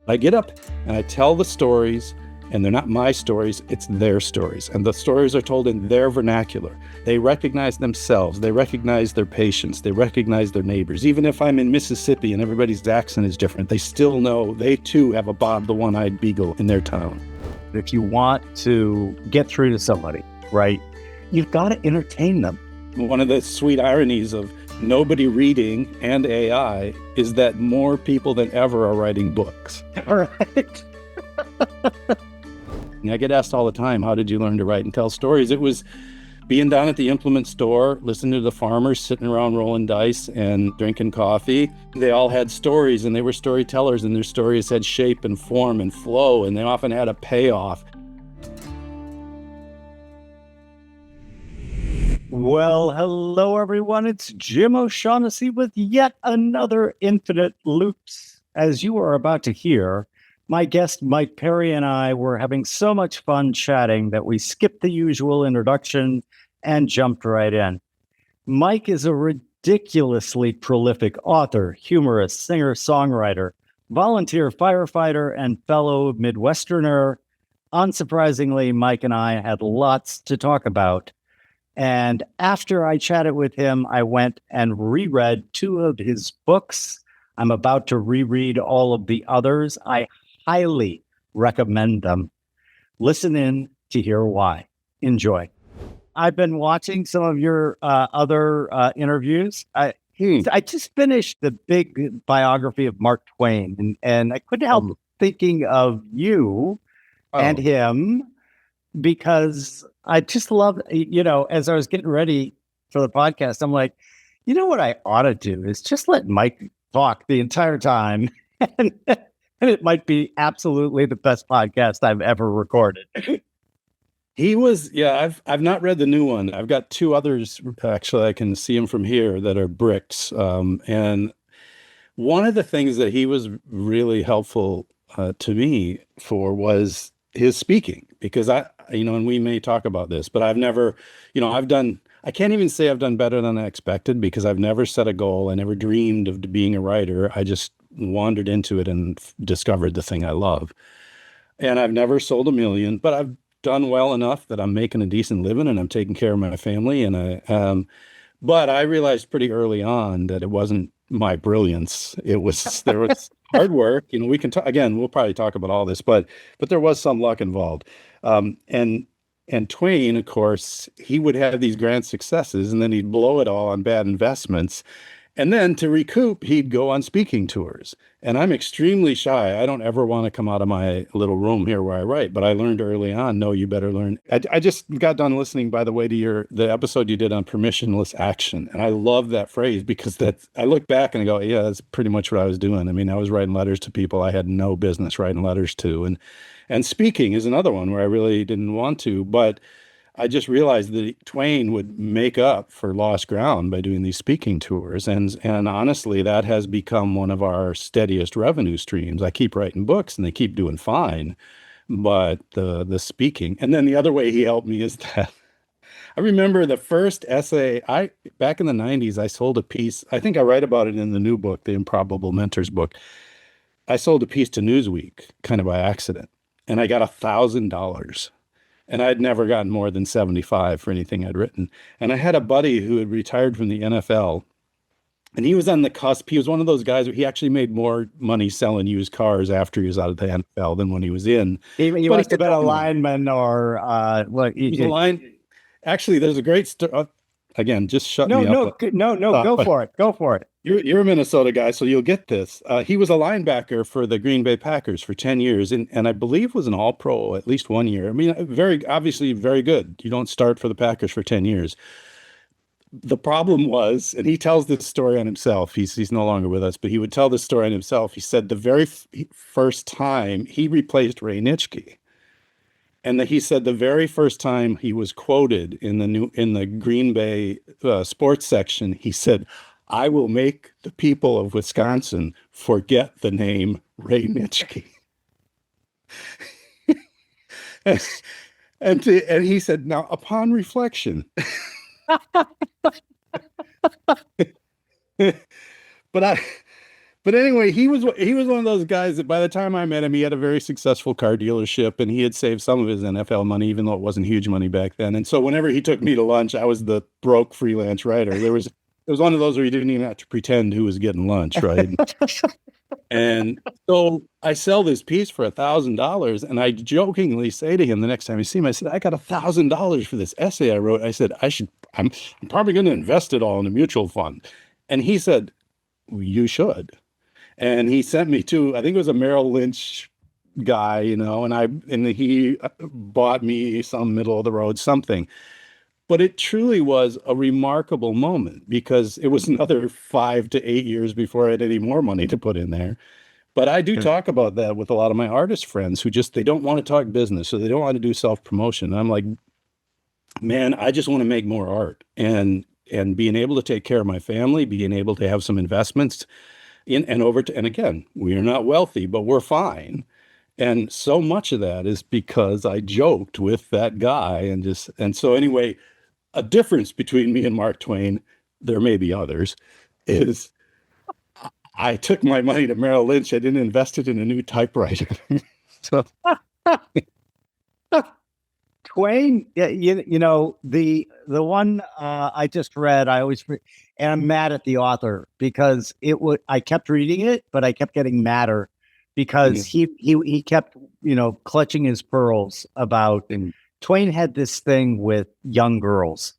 I get up and I tell the stories, and they're not my stories, it's their stories. And the stories are told in their vernacular. They recognize themselves, they recognize their patients, they recognize their neighbors. Even if I'm in Mississippi and everybody's accent is different, they still know they too have a Bob the One-Eyed Beagle in their town. If you want to get through to somebody, right, you've got to entertain them. One of the sweet ironies of nobody reading and AI is that more people than ever are writing books. All right. I get asked all the time, how did you learn to write and tell stories? It was being down at the implement store, listening to the farmers sitting around rolling dice and drinking coffee. They all had stories, and they were storytellers, and their stories had shape and form and flow, and they often had a payoff. Well, hello, everyone. It's Jim O'Shaughnessy with yet another Infinite Loops. As you are about to hear, my guest Mike Perry and I were having so much fun chatting that we skipped the usual introduction and jumped right in. Mike is a ridiculously prolific author, humorist, singer, songwriter, volunteer firefighter, and fellow Midwesterner. Unsurprisingly, Mike and I had lots to talk about. And after I chatted with him, I went and reread 2 of his books. I'm about to reread all of the others. I highly recommend them. Listen in to hear why. Enjoy. I've been watching some of your other interviews. I just finished the big biography of Mark Twain, and I couldn't help thinking of you and him, because I just love, as I was getting ready for the podcast, I'm like, you know what I ought to do is just let Mike talk the entire time. And it might be absolutely the best podcast I've ever recorded. He was, I've not read the new one. I've got 2 others, actually, I can see them from here, that are bricks. And one of the things that he was really helpful to me for was his speaking, because and we may talk about this, but I've never, I can't even say I've done better than I expected, because I've never set a goal. I never dreamed of being a writer. I just wandered into it and discovered the thing I love. And I've never sold 1 million, but I've done well enough that I'm making a decent living and I'm taking care of my family. And but I realized pretty early on that it wasn't my brilliance. There was hard work. We can talk again. We'll probably talk about all this, but there was some luck involved. And Twain, of course, he would have these grand successes, and then he'd blow it all on bad investments. And then to recoup, he'd go on speaking tours. And I'm extremely shy. I don't ever want to come out of my little room here where I write, but I learned early on, no, you better learn. I just got done listening, by the way, to the episode you did on permissionless action. And I love that phrase, because I look back and I go, yeah, that's pretty much what I was doing. I mean, I was writing letters to people I had no business writing letters to. And speaking is another one where I really didn't want to, but I just realized that Twain would make up for lost ground by doing these speaking tours. And honestly, that has become one of our steadiest revenue streams. I keep writing books and they keep doing fine, but the speaking. And then the other way he helped me is that I remember the first essay, back in the 90s, I sold a piece. I think I write about it in the new book, the Improbable Mentors book. I sold a piece to Newsweek kind of by accident, and I got $1,000. And I'd never gotten more than 75 for anything I'd written. And I had a buddy who had retired from the NFL, and he was on the cusp. He was one of those guys where he actually made more money selling used cars after he was out of the NFL than when he was in. He must have been a lineman or he was a line. Actually, there's a great story. Again, just shut me up. No, go for it. Go for it. You're a Minnesota guy, so you'll get this. He was a linebacker for the Green Bay Packers for 10 years, and I believe was an All-Pro at least 1 year. I mean, obviously very good. You don't start for the Packers for 10 years. The problem was, and he tells this story on himself, he's no longer with us, but he would tell this story on himself. He said the very first time he replaced Ray Nitschke, and he said the very first time he was quoted in the Green Bay sports section, he said, "I will make the people of Wisconsin forget the name Ray Nitschke." and he said, "Now, upon reflection," but But anyway, he was one of those guys that by the time I met him, he had a very successful car dealership and he had saved some of his NFL money, even though it wasn't huge money back then. And so whenever he took me to lunch, I was the broke freelance writer. It was one of those where you didn't even have to pretend who was getting lunch, right? And so I sell this piece for $1,000, and I jokingly say to him the next time I see him, I said, "I got $1,000 for this essay I wrote." I said, I'm probably going to invest it all in a mutual fund." And he said, "Well, you should." And he sent me to, I think it was a Merrill Lynch guy, and he bought me some middle of the road something. But it truly was a remarkable moment because it was another 5 to 8 years before I had any more money to put in there. But I do talk about that with a lot of my artist friends who they don't want to talk business, so they don't want to do self-promotion. And I'm like, man, I just want to make more art and being able to take care of my family, being able to have some investments and again, we are not wealthy, but we're fine. And so much of that is because I joked with that guy and so anyway, a difference between me and Mark Twain, there may be others, is I took my money to Merrill Lynch. I didn't invest it in a new typewriter. So Twain, yeah, the one I just read, and I'm mad at the author because I kept reading it, but I kept getting madder because he kept clutching his pearls about. And Twain had this thing with young girls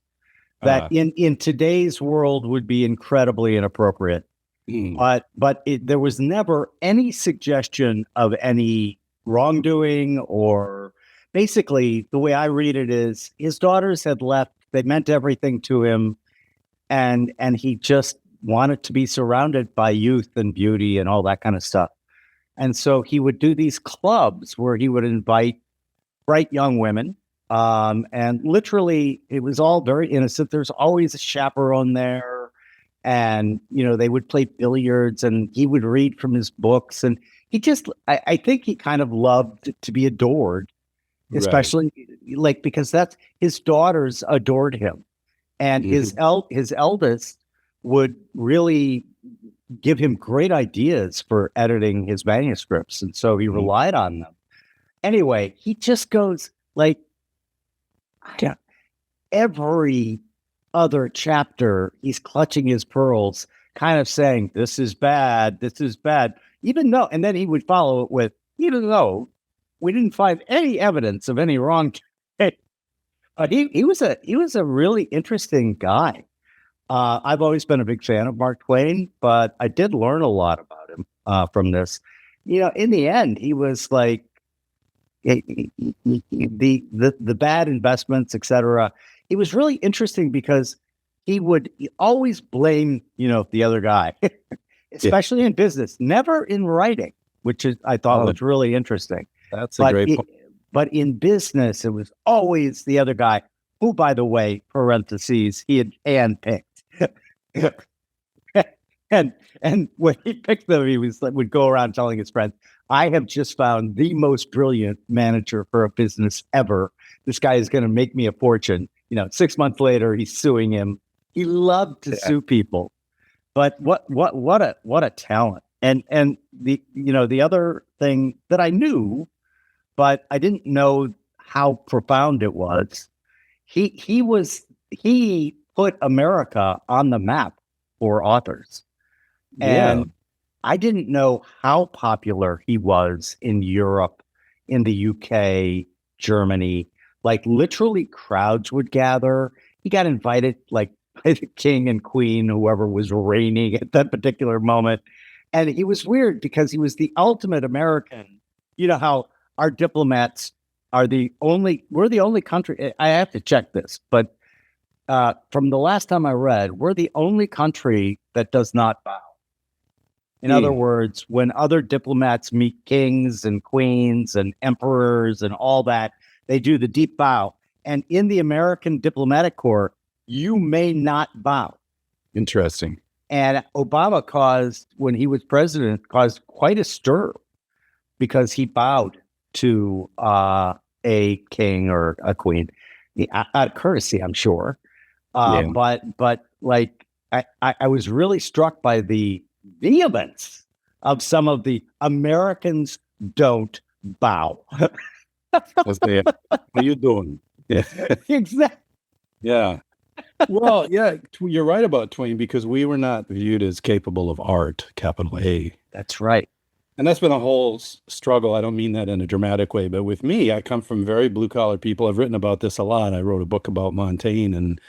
that in today's world would be incredibly inappropriate, but there was never any suggestion of any wrongdoing or. Basically, the way I read it is his daughters had left. They meant everything to him. And he just wanted to be surrounded by youth and beauty and all that kind of stuff. And so he would do these clubs where he would invite bright young women. And literally, it was all very innocent. There's always a chaperone there. And, they would play billiards and he would read from his books. And I think he kind of loved to be adored. Especially because that's his daughters adored him, and his eldest would really give him great ideas for editing his manuscripts, and so he relied on them. Anyway, he just goes every other chapter, he's clutching his pearls, kind of saying, "This is bad. This is bad." Even though, and then he would follow it with, "Even though we didn't find any evidence of any wrong." But he was a really interesting guy. I've always been a big fan of Mark Twain, but I did learn a lot about him from this. In the end, he was like the bad investments, etc. He was really interesting because he would always blame the other guy, especially in business, never in writing, which I thought was really interesting. That's a great point. But in business, it was always the other guy, who, by the way, parentheses, he had handpicked. and when he picked them, he would go around telling his friends, "I have just found the most brilliant manager for a business ever. This guy is going to make me a fortune." 6 months later, he's suing him. He loved to sue people, but what a talent. And the other thing that I knew, but I didn't know how profound it was. He put America on the map for authors. And I didn't know how popular he was in Europe, in the UK, Germany. Like literally crowds would gather. He got invited by the king and queen, whoever was reigning at that particular moment. And he was weird because he was the ultimate American. How our diplomats we're the only country, I have to check this, but from the last time I read, we're the only country that does not bow. In other words, when other diplomats meet kings and queens and emperors and all that, they do the deep bow. And in the American diplomatic corps, you may not bow. Interesting. And Obama when he was president, caused quite a stir because he bowed to a king or a queen, out of courtesy, I'm sure. But I was really struck by the vehemence of some of the Americans don't bow. Let's say, how you doing? Yeah. Exactly. Yeah. Well, yeah, you're right about Twain because we were not viewed as capable of art, capital A. That's right. And that's been a whole struggle. I don't mean that in a dramatic way, but with me, I come from very blue collar people. I've written about this a lot. I wrote a book about Montaigne, and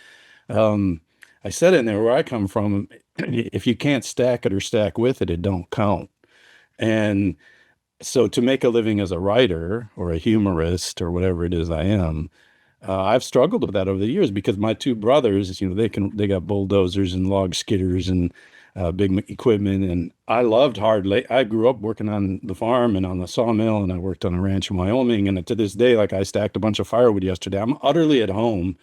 I said in there where I come from, if you can't stack it or stack with it, it don't count. And so to make a living as a writer or a humorist or whatever it is I am, I've struggled with that over the years because my two brothers, they got bulldozers and log skidders and big equipment, and I loved I grew up working on the farm and on the sawmill, and I worked on a ranch in Wyoming. And to this day, like I stacked a bunch of firewood yesterday. I'm utterly at home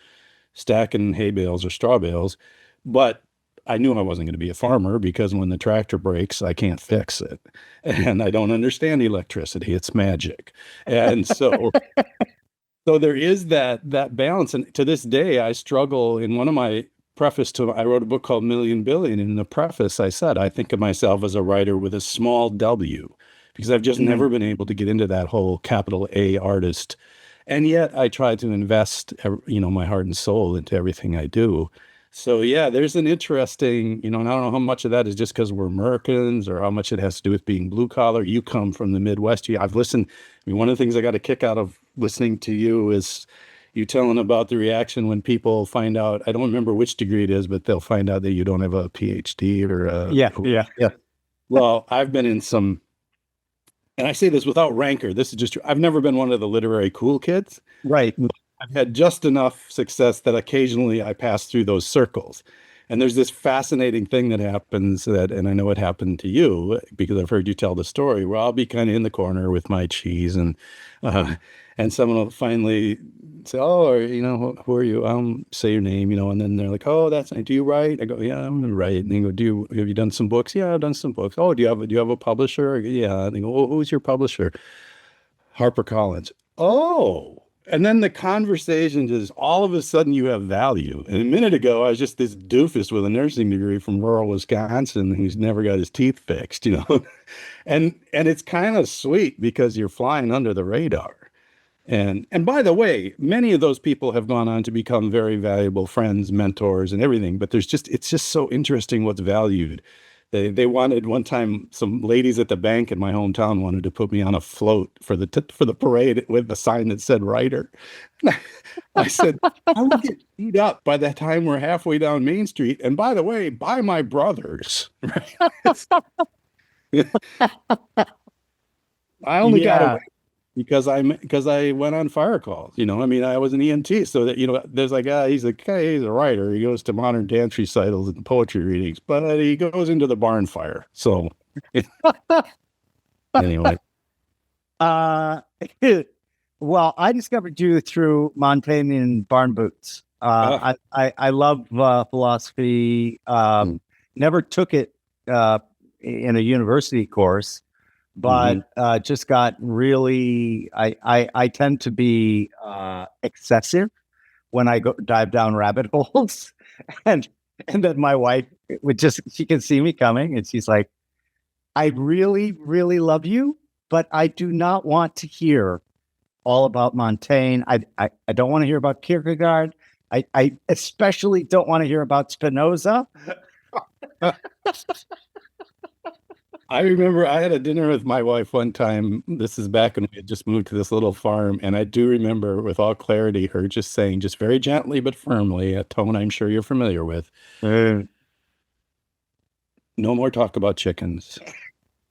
stacking hay bales or straw bales, but I knew I wasn't going to be a farmer because when the tractor breaks, I can't fix it, and I don't understand electricity. It's magic, and so there is that balance. And to this day, I struggle. In one of my I wrote a book called Million Billion. In the preface, I said, I think of myself as a writer with a small W because I've just never been able to get into that whole capital A artist. And yet I try to invest, my heart and soul into everything I do. So yeah, there's an interesting, and I don't know how much of that is just because we're Americans or how much it has to do with being blue collar. You come from the Midwest. I've listened. I mean, one of the things I got a kick out of listening to you is you telling about the reaction when people find out, I don't remember which degree it is, but they'll find out that you don't have a PhD or Yeah. Well, I've been in some, and I say this without rancor. This is just true. I've never been one of the literary cool kids. Right. I've had just enough success that occasionally I pass through those circles. And there's this fascinating thing that happens and I know it happened to you because I've heard you tell the story where I'll be kind of in the corner with my cheese and someone will finally say, oh, or, who are you? Say your name, and then they're like, oh, do you write? I go, yeah, I'm gonna write. And they go, have you done some books? Yeah, I've done some books. Oh, do you have a publisher? Yeah. And they go, oh, who's your publisher? HarperCollins. Oh. And then the conversation just all of a sudden you have value. And a minute ago, I was just this doofus with a nursing degree from rural Wisconsin who's never got his teeth fixed, and it's kind of sweet because you're flying under the radar. And by the way, many of those people have gone on to become very valuable friends, mentors, and everything. But it's just so interesting what's valued. They wanted one time, some ladies at the bank in my hometown wanted to put me on a float for the parade with a sign that said writer. I said, I will get beat up by the time we're halfway down Main Street. And by the way, by my brothers. I only got away because I went on fire calls. I was an EMT, so that there's like he's a writer. He goes to modern dance recitals and poetry readings, but he goes into the barn fire. So anyway, well, I discovered you through Montaigne and Barn Boots. I love philosophy. Never took it in a university course. But just got really, I tend to be excessive when I dive down rabbit holes, and then my wife she can see me coming, and she's like, "I really, really love you, but I do not want to hear all about Montaigne. I don't want to hear about Kierkegaard. I especially don't want to hear about Spinoza." I remember I had a dinner with my wife one time. This is back when we had just moved to this little farm. And I do remember with all clarity, her just saying, just very gently but firmly, a tone I'm sure you're familiar with. No more talk about chickens.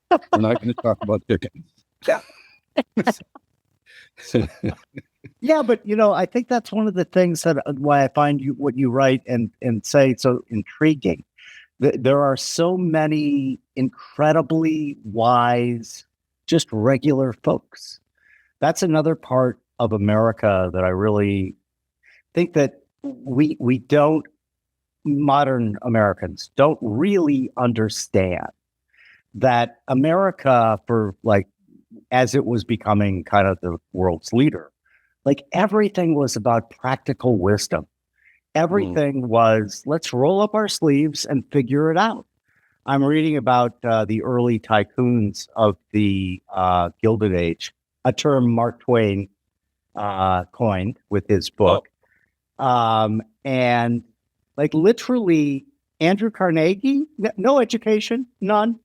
We're not going to talk about chickens. Yeah, but I think that's one of the things that why I find what you write and say so intriguing. There are so many incredibly wise, just regular folks. That's another part of America that I really think that we don't, modern Americans don't really understand that America, for as it was becoming kind of the world's leader, everything was about practical wisdom. Everything was, let's roll up our sleeves and figure it out. I'm reading about the early tycoons of the Gilded Age, a term Mark Twain coined with his Oh, book. And like literally, Andrew Carnegie, no education, none,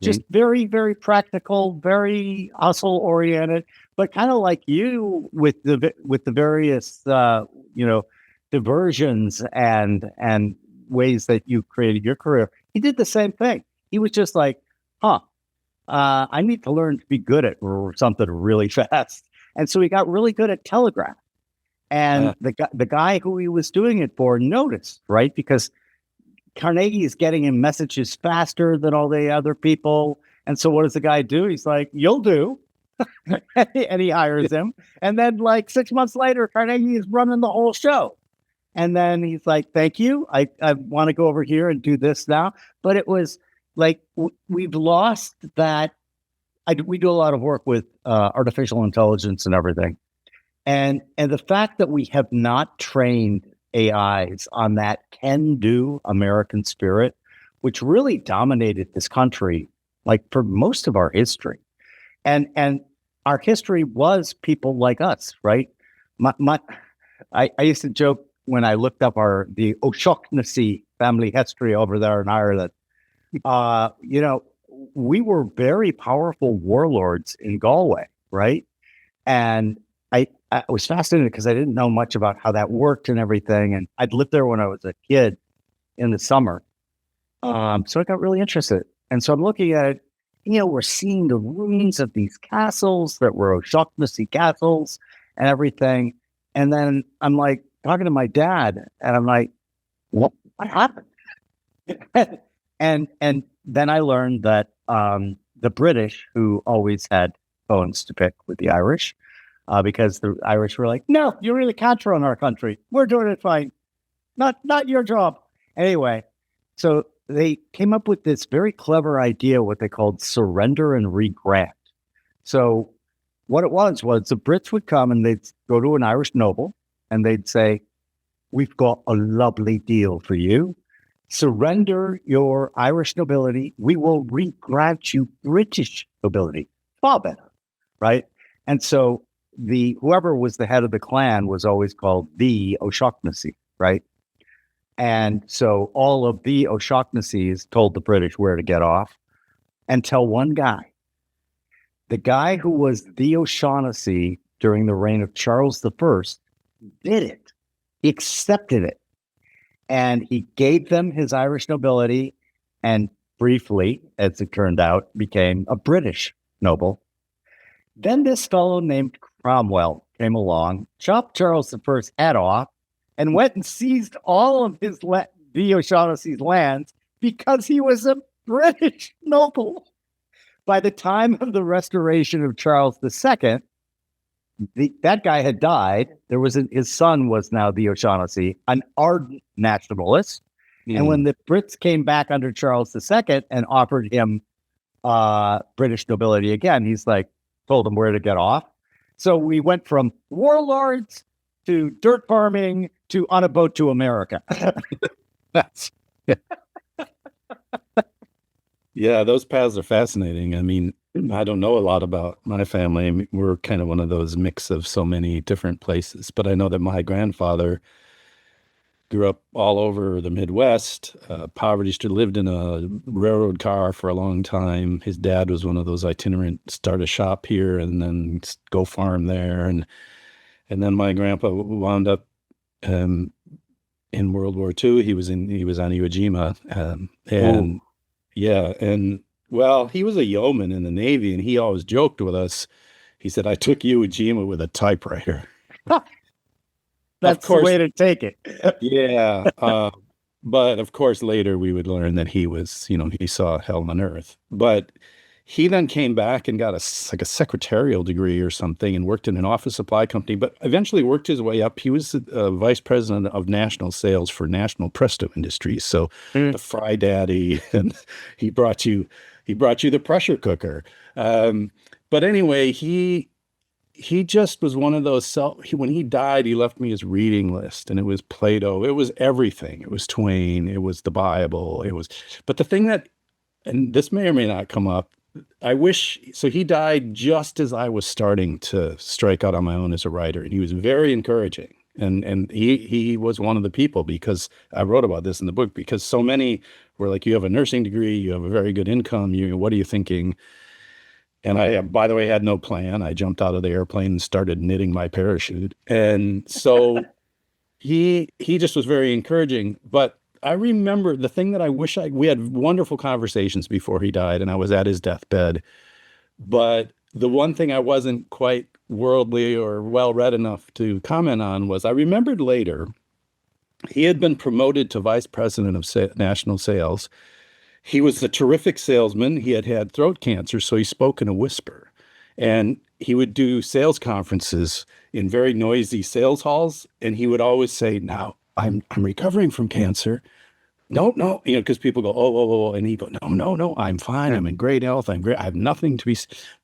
just very, very practical, very hustle oriented, but kind of like you with the various diversions and ways that you created your career. He did the same thing. He was just like, I need to learn to be good at something really fast. And so he got really good at telegraph. And the guy who he was doing it for noticed, right? Because Carnegie is getting him messages faster than all the other people. And so what does the guy do? He's like, you'll do. And he hires him. And then like 6 months later, Carnegie is running the whole show. And then he's like, thank you. I want to go over here and do this now. But it was like, we've lost that. We do a lot of work with artificial intelligence and everything. And the fact that we have not trained AIs on that can-do American spirit, which really dominated this country, like for most of our history. And our history was people like us, right? I used to joke when I looked up the O'Shaughnessy family history over there in Ireland. We were very powerful warlords in Galway, right? And I was fascinated because I didn't know much about how that worked and everything. And I'd lived there when I was a kid in the summer. So I got really interested. And so I'm looking at it, we're seeing the ruins of these castles that were O'Shaughnessy castles and everything. And then I'm like talking to my dad and I'm like, what happened? and then I learned that the British, who always had bones to pick with the Irish, because the Irish were like, no, you really can't run our country. We're doing it fine. Not your job. Anyway, so they came up with this very clever idea, what they called surrender and re-grant. So what it was the Brits would come and they'd go to an Irish noble and they'd say, we've got a lovely deal for you. Surrender your Irish nobility. We will re-grant you British nobility. Far better, right? And so whoever was the head of the clan was always called the O'Shaughnessy, right? And so all of the O'Shaughnessy's told the British where to get off until one guy. The guy who was the O'Shaughnessy during the reign of Charles I did it. He accepted it. And he gave them his Irish nobility and briefly, as it turned out, became a British noble. Then this fellow named Cromwell came along, chopped Charles I's head off, and went and seized all of the O'Shaughnessy's lands because he was a British noble. By the time of the restoration of Charles II, that guy had died. His son was now the O'Shaughnessy, an ardent nationalist. And when the Brits came back under Charles II and offered him British nobility again, he's like, told them where to get off. So we went from warlords to dirt farming to on a boat to America. Yeah, those paths are fascinating. I mean, I don't know a lot about my family. I mean, we're kind of one of those mix of so many different places, but I know that my grandfather grew up all over the Midwest, lived in a railroad car for a long time. His dad was one of those itinerant, start a shop here and then go farm there. And then my grandpa wound up in World War II. He was on Iwo Jima. Yeah. And well, he was a yeoman in the Navy and he always joked with us. He said, I took Iwo Jima with a typewriter. That's the way to take it. Yeah. But of course, later we would learn that he was, he saw hell on earth. But he then came back and got a secretarial degree or something and worked in an office supply company, but eventually worked his way up. He was vice president of national sales for National Presto Industries. So the Fry Daddy, and he brought you the pressure cooker. But anyway, he just was one of those when he died, he left me his reading list and it was Plato. It was everything. It was Twain. It was the Bible. But the thing that and this may or may not come up. I wish so. He died just as I was starting to strike out on my own as a writer, and he was very encouraging. And he was one of the people, because I wrote about this in the book, because so many were like, you have a nursing degree, you have a very good income, you what are you thinking? And I, by the way, had no plan. I jumped out of the airplane and started knitting my parachute. And so he just was very encouraging. But I remember the thing that I wish we had wonderful conversations before he died, and I was at his deathbed. But the one thing I wasn't quite worldly or well read enough to comment on was I remembered later he had been promoted to vice president of national sales. He was a terrific salesman. He had had throat cancer, so he spoke in a whisper. And he would do sales conferences in very noisy sales halls. And he would always say, now I'm recovering from cancer. No, no, because people go, oh, oh, oh, and he go, no, no, no, I'm fine. I'm in great health. I'm great. I have nothing to be,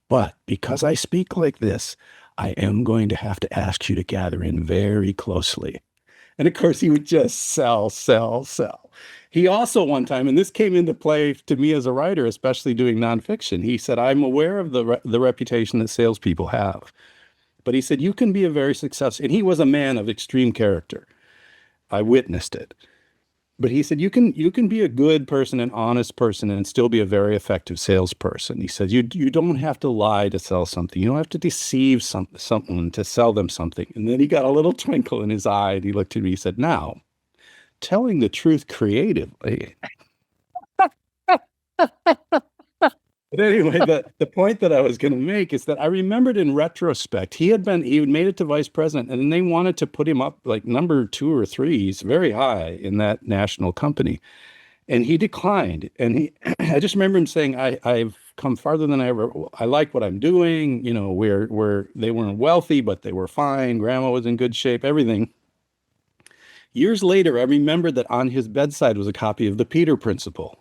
but because I speak like this, I am going to have to ask you to gather in very closely. And of course, he would just sell, sell, sell. He also one time, and this came into play to me as a writer, especially doing nonfiction. He said, I'm aware of the reputation that salespeople have. But he said, you can be a very successful, and he was a man of extreme character. I witnessed it. But he said, you can be a good person, an honest person, and still be a very effective salesperson. He said, you don't have to lie to sell something. You don't have to deceive someone to sell them something. And then he got a little twinkle in his eye, and he looked at me, he said, now, telling the truth creatively. But anyway, the point that I was going to make is that I remembered in retrospect, he had made it to vice president, and then they wanted to put him up like number 2 or 3. He's very high in that national company. And he declined. And I just remember him saying, I've come farther than I like what I'm doing. Where they weren't wealthy, but they were fine. Grandma was in good shape, everything. Years later, I remembered that on his bedside was a copy of the Peter Principle.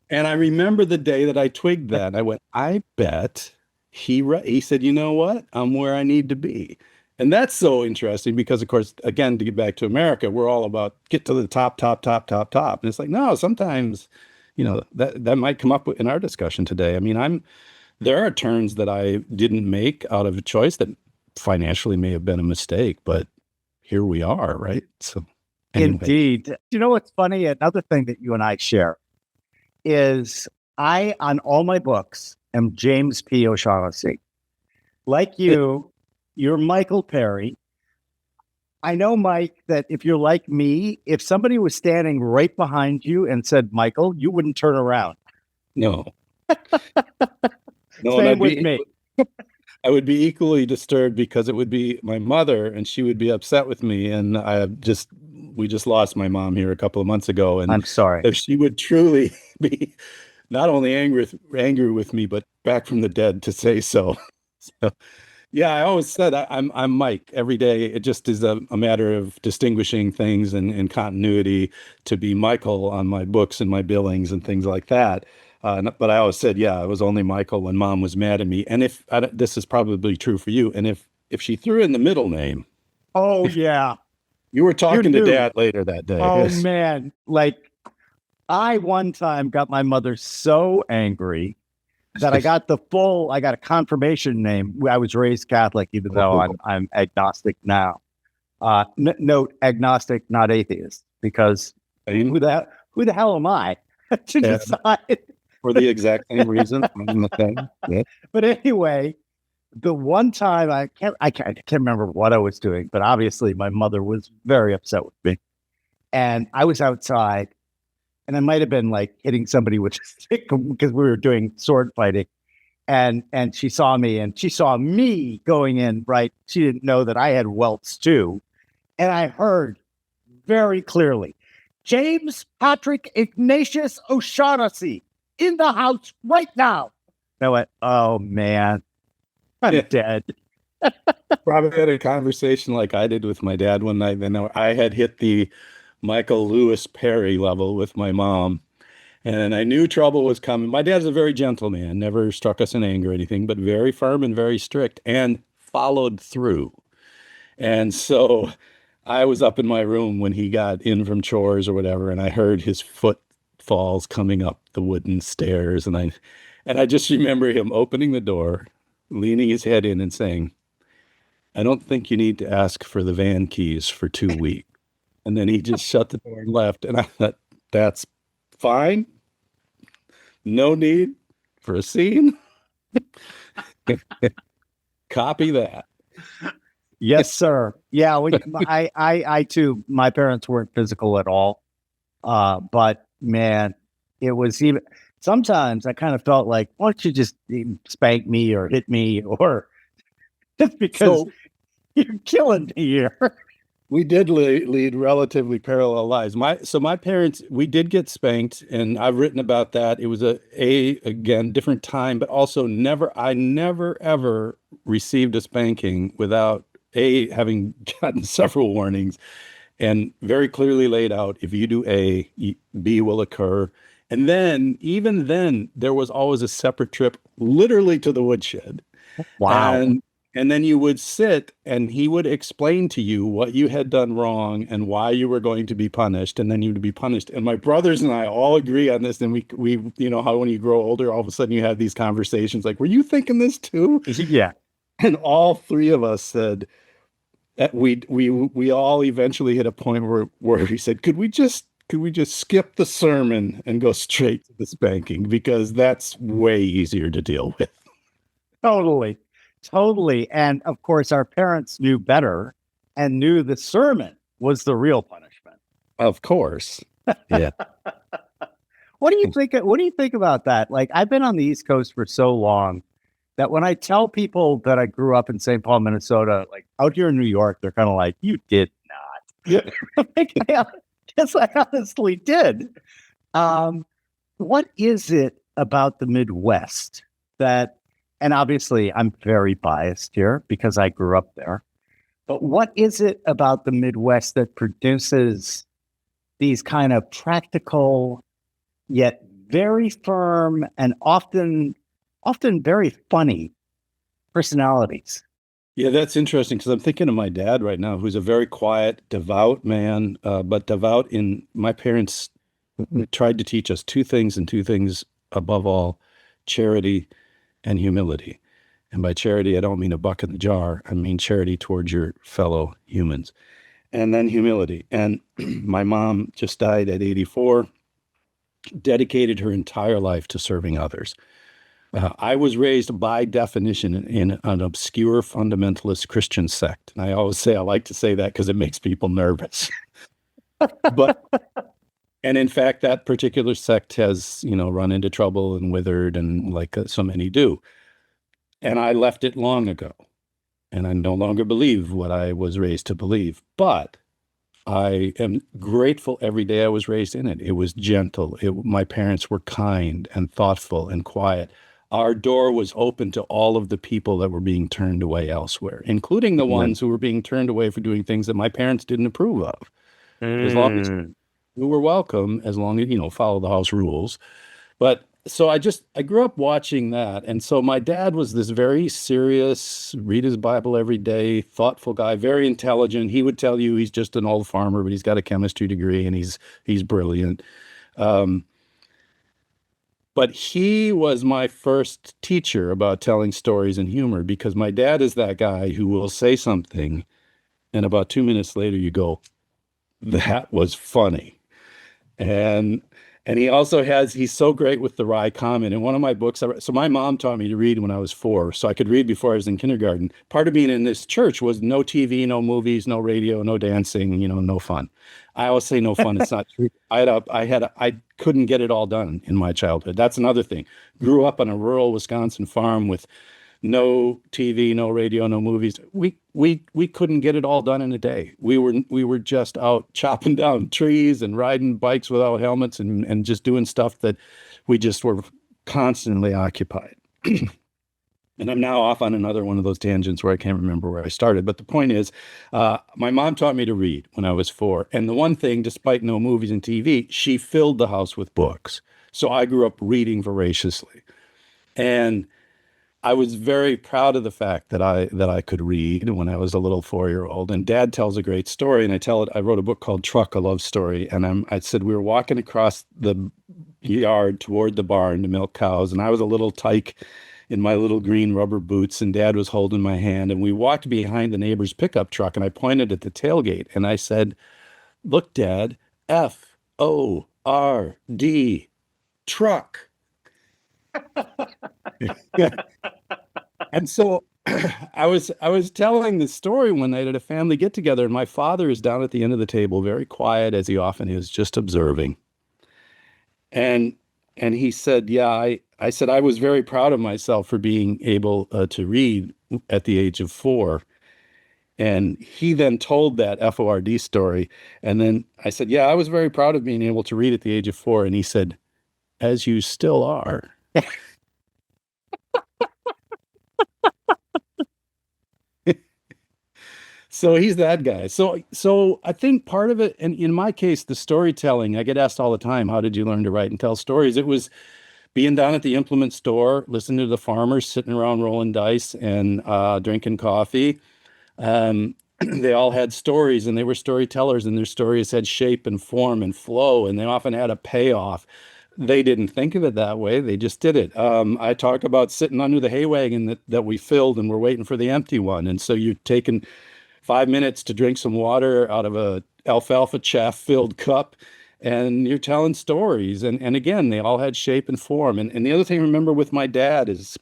And I remember the day that I twigged that. I went, I bet he said, you know what? I'm where I need to be. And that's so interesting because, of course, again, to get back to America, we're all about get to the top, top, top, top, top. And it's like, no, sometimes, that might come up in our discussion today. I mean, there are turns that I didn't make out of a choice that financially may have been a mistake, but here we are, right? So anyway. Indeed. You know what's funny? Another thing that you and I share is I, on all my books, am James P. O'Shaughnessy. Like you, you're Michael Perry. I know, Mike, that if you're like me, if somebody was standing right behind you and said, Michael, you wouldn't turn around. No. No, Same with me. I would be equally disturbed because it would be my mother and she would be upset with me. And we just lost my mom here a couple of months ago. And I'm sorry. if she would truly be not only angry with me, but back from the dead to say so. So yeah, I always said I'm Mike every day. It just is a matter of distinguishing things and continuity to be Michael on my books and my billings and things like that. But I always said, yeah, I was only Michael when mom was mad at me. And this is probably true for you. And if she threw in the middle name. Oh, yeah. You were talking to dad later that day. Oh, yes. Man. Like I one time got my mother so angry that I got a confirmation name. I was raised Catholic, even though I'm agnostic now. Note, agnostic, not atheist, because who the hell am I to decide? For the exact same reason. Yeah. But anyway, the one time I can't remember what I was doing, but obviously my mother was very upset with me. And I was outside, and I might have been like hitting somebody with a stick because we were doing sword fighting. And she saw me, and she saw me going in, right? She didn't know that I had welts too. And I heard very clearly, James Patrick Ignatius O'Shaughnessy in the house right now. I went, oh man, I'm dead. Probably had a conversation like I did with my dad one night. And I had hit the Michael Lewis Perry level with my mom. And I knew trouble was coming. My dad's a very gentle man, never struck us in anger or anything, but very firm and very strict and followed through. And so I was up in my room when he got in from chores or whatever, and I heard his foot footfalls coming up the wooden stairs. And I just remember him opening the door, leaning his head in and saying, I don't think you need to ask for the van keys for 2 weeks. And then he just shut the door and left. And I thought, that's fine. No need for a scene. Copy that. Yes, sir. Yeah, I too. My parents weren't physical at all, but man, it was even. Sometimes I kind of felt like, why don't you just spank me or hit me, or just because you're killing me here. We did lead relatively parallel lives. My parents, we did get spanked, and I've written about that. It was again different time, but also I never ever received a spanking without having gotten several warnings, and very clearly laid out, if you do A, B will occur. And then, even then, there was always a separate trip, literally to the woodshed. Wow. And then you would sit and he would explain to you what you had done wrong and why you were going to be punished, and then you would be punished. And my brothers and I all agree on this. And we you know how when you grow older, all of a sudden you have these conversations like, were you thinking this too? Yeah. And all three of us said that we all eventually hit a point where he said, could we just skip the sermon and go straight to the spanking, because that's way easier to deal with. Totally. And of course, our parents knew better and knew the sermon was the real punishment. Of course. Yeah. What do you think about that? Like, I've been on the East Coast for so long that when I tell people that I grew up in St. Paul, Minnesota, like out here in New York, they're kind of like, you did not. Yeah. Yes, I honestly did. What is it about the Midwest that, and obviously I'm very biased here because I grew up there, but what is it about the Midwest that produces these kind of practical, yet very firm and often very funny personalities? Yeah, that's interesting, because I'm thinking of my dad right now, who's a very quiet, devout man, but devout in my parents tried to teach us two things, and two things above all: charity and humility. And by charity, I don't mean a buck in the jar. I mean charity towards your fellow humans. And then humility. And my mom just died at 84, dedicated her entire life to serving others. I was raised by definition in an obscure fundamentalist Christian sect. And I always say, I like to say that because it makes people nervous. And in fact, that particular sect has, run into trouble and withered, and like so many do. And I left it long ago, and I no longer believe what I was raised to believe. But I am grateful every day I was raised in it. It was gentle. My parents were kind and thoughtful and quiet. Our door was open to all of the people that were being turned away elsewhere, including the ones who were being turned away for doing things that my parents didn't approve of. As long as we were welcome, as long as, follow the house rules. But so I grew up watching that. And so my dad was this very serious, read his Bible every day, thoughtful guy, very intelligent. He would tell you he's just an old farmer, but he's got a chemistry degree and he's brilliant. But he was my first teacher about telling stories and humor, because my dad is that guy who will say something, and about 2 minutes later you go, that was funny. And he also he's so great with the wry comment. In one of my books, so my mom taught me to read when I was 4, so I could read before I was in kindergarten. Part of being in this church was no TV, no movies, no radio, no dancing, no fun. I always say no fun. It's not true. I couldn't get it all done in my childhood. That's another thing. Grew up on a rural Wisconsin farm with no TV, no radio, no movies. We couldn't get it all done in a day. We were just out chopping down trees and riding bikes without helmets and just doing stuff that we just were constantly occupied. And I'm now off on another one of those tangents where I can't remember where I started. But the point is, my mom taught me to read when I was 4. And the one thing, despite no movies and TV, she filled the house with books. So I grew up reading voraciously. And I was very proud of the fact that I could read when I was a little 4-year-old. And Dad tells a great story, and I wrote a book called Truck, a Love Story. And I said we were walking across the yard toward the barn to milk cows. And I was a little tyke in my little green rubber boots, and Dad was holding my hand. And we walked behind the neighbor's pickup truck, and I pointed at the tailgate and I said, "Look, Dad, FORD, truck." And so I was telling the story one night at a family get together, and my father is down at the end of the table, very quiet as he often is, just observing. And he said, "Yeah, I said I was very proud of myself for being able to read at the age of 4." And he then told that FORD story. And then I said, "Yeah, I was very proud of being able to read at the age of 4." And he said, "As you still are." So he's that guy. So I think part of it, and in my case, the storytelling, I get asked all the time, how did you learn to write and tell stories? It was being down at the implement store, listening to the farmers sitting around rolling dice and drinking coffee. They all had stories, and they were storytellers, and their stories had shape and form and flow, and they often had a payoff. They didn't think of it that way. They just did it. I talk about sitting under the hay wagon that we filled, and we're waiting for the empty one. And so you're taking 5 minutes to drink some water out of a alfalfa chaff filled cup, and you're telling stories. And again, they all had shape and form. And the other thing I remember with my dad is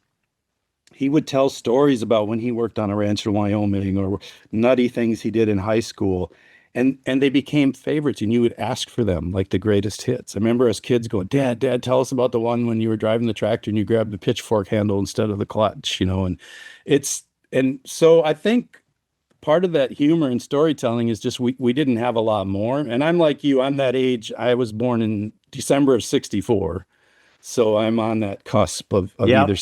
he would tell stories about when he worked on a ranch in Wyoming, or nutty things he did in high school. And they became favorites, and you would ask for them like the greatest hits. I remember as kids going, Dad, tell us about the one when you were driving the tractor and you grabbed the pitchfork handle instead of the clutch, and so I think part of that humor and storytelling is just we didn't have a lot more. And I'm like you, I'm that age. I was born in December of 64. So I'm on that cusp of Yep. either.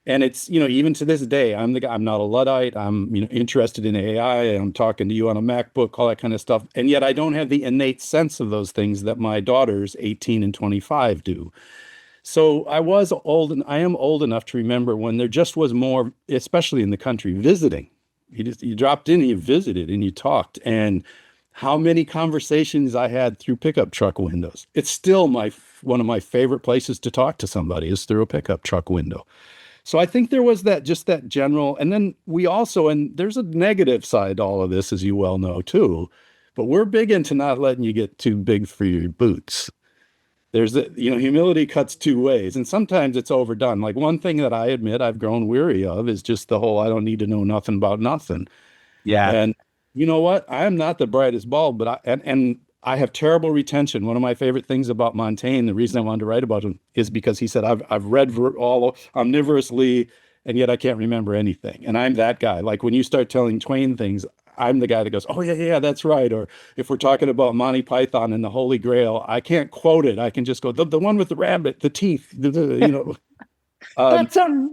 And it's, even to this day, I'm the guy, I'm not a Luddite. I'm, interested in AI. I'm talking to you on a MacBook, all that kind of stuff. And yet I don't have the innate sense of those things that my daughters, 18 and 25, do. So I was old, and I am old enough to remember when there just was more, especially in the country, visiting. You dropped in, and you visited, and you talked. And how many conversations I had through pickup truck windows. It's still one of my favorite places to talk to somebody is through a pickup truck window. So I think there was that general, and then we also, and there's a negative side to all of this, as you well know too, but we're big into not letting you get too big for your boots. Humility cuts two ways, and sometimes it's overdone. Like one thing that I admit I've grown weary of is just the whole, I don't need to know nothing about nothing. Yeah. And you know what? I am not the brightest bulb, but and I have terrible retention. One of my favorite things about Montaigne, the reason I wanted to write about him, is because he said, I've read all omnivorously, and yet I can't remember anything. And I'm that guy. Like when you start telling Twain things, I'm the guy that goes, "Oh yeah, that's right." Or if we're talking about Monty Python and the Holy Grail, I can't quote it. I can just go, the one with the rabbit, the teeth, That's a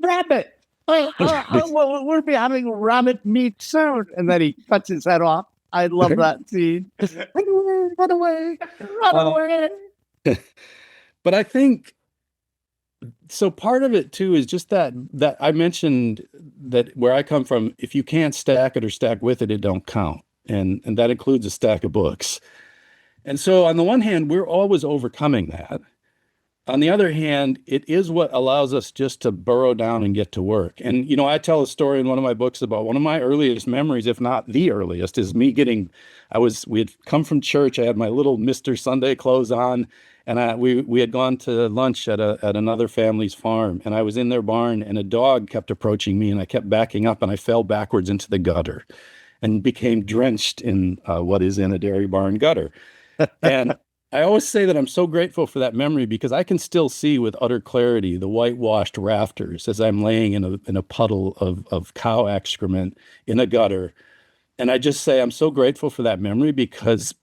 rabbit. We'll be having rabbit meat soon. And then he cuts his head off. I love that scene. Run away. But I think so. Part of it too is just that I mentioned that where I come from, if you can't stack it or stack with it, it don't count, and that includes a stack of books. And so, on the one hand, we're always overcoming that. On the other hand, it is what allows us just to burrow down and get to work. And, I tell a story in one of my books about one of my earliest memories, if not the earliest, is me we had come from church. I had my little Mr. Sunday clothes on, and we had gone to lunch at another family's farm, and I was in their barn, and a dog kept approaching me, and I kept backing up, and I fell backwards into the gutter and became drenched in what is in a dairy barn gutter. And I always say that I'm so grateful for that memory because I can still see with utter clarity the whitewashed rafters as I'm laying in a puddle of cow excrement in a gutter. And I just say I'm so grateful for that memory because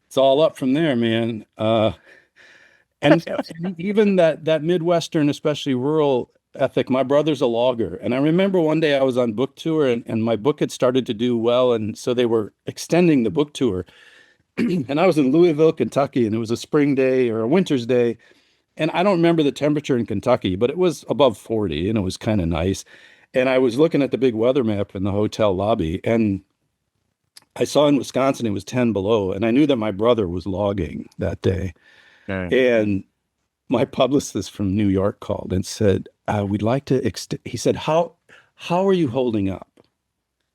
it's all up from there, man. And even that Midwestern, especially rural ethic, my brother's a logger. And I remember one day I was on book tour, and my book had started to do well. And so they were extending the book tour. And I was in Louisville, Kentucky, and it was a spring day or a winter's day. And I don't remember the temperature in Kentucky, but it was above 40 and it was kind of nice. And I was looking at the big weather map in the hotel lobby, and I saw in Wisconsin it was 10 below. And I knew that my brother was logging that day. Okay. And my publicist from New York called and said, we'd like to he said, how are you holding up?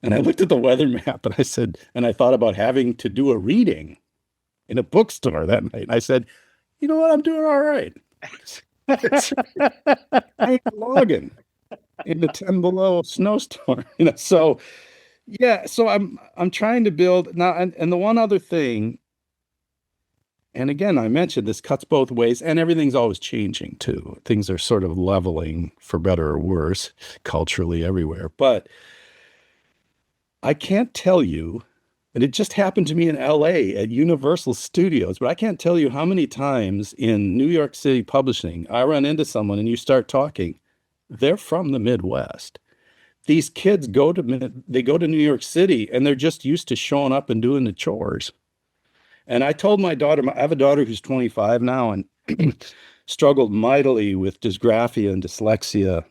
And I looked at the weather map and I said, and I thought about having to do a reading in a bookstore that night. And I said, you know what? I'm doing all right. I ain't logging in the 10 below snowstorm, so yeah, so I'm trying to build now, and the one other thing, and again, I mentioned this cuts both ways, and everything's always changing too. Things are sort of leveling for better or worse culturally everywhere. But I can't tell you, and it just happened to me in LA at Universal Studios, but I can't tell you how many times in New York City publishing I run into someone and you start talking, they're from the Midwest. These kids go to New York City and they're just used to showing up and doing the chores. And I told my daughter, I have a daughter who's 25 now and struggled mightily with dysgraphia and dyslexia.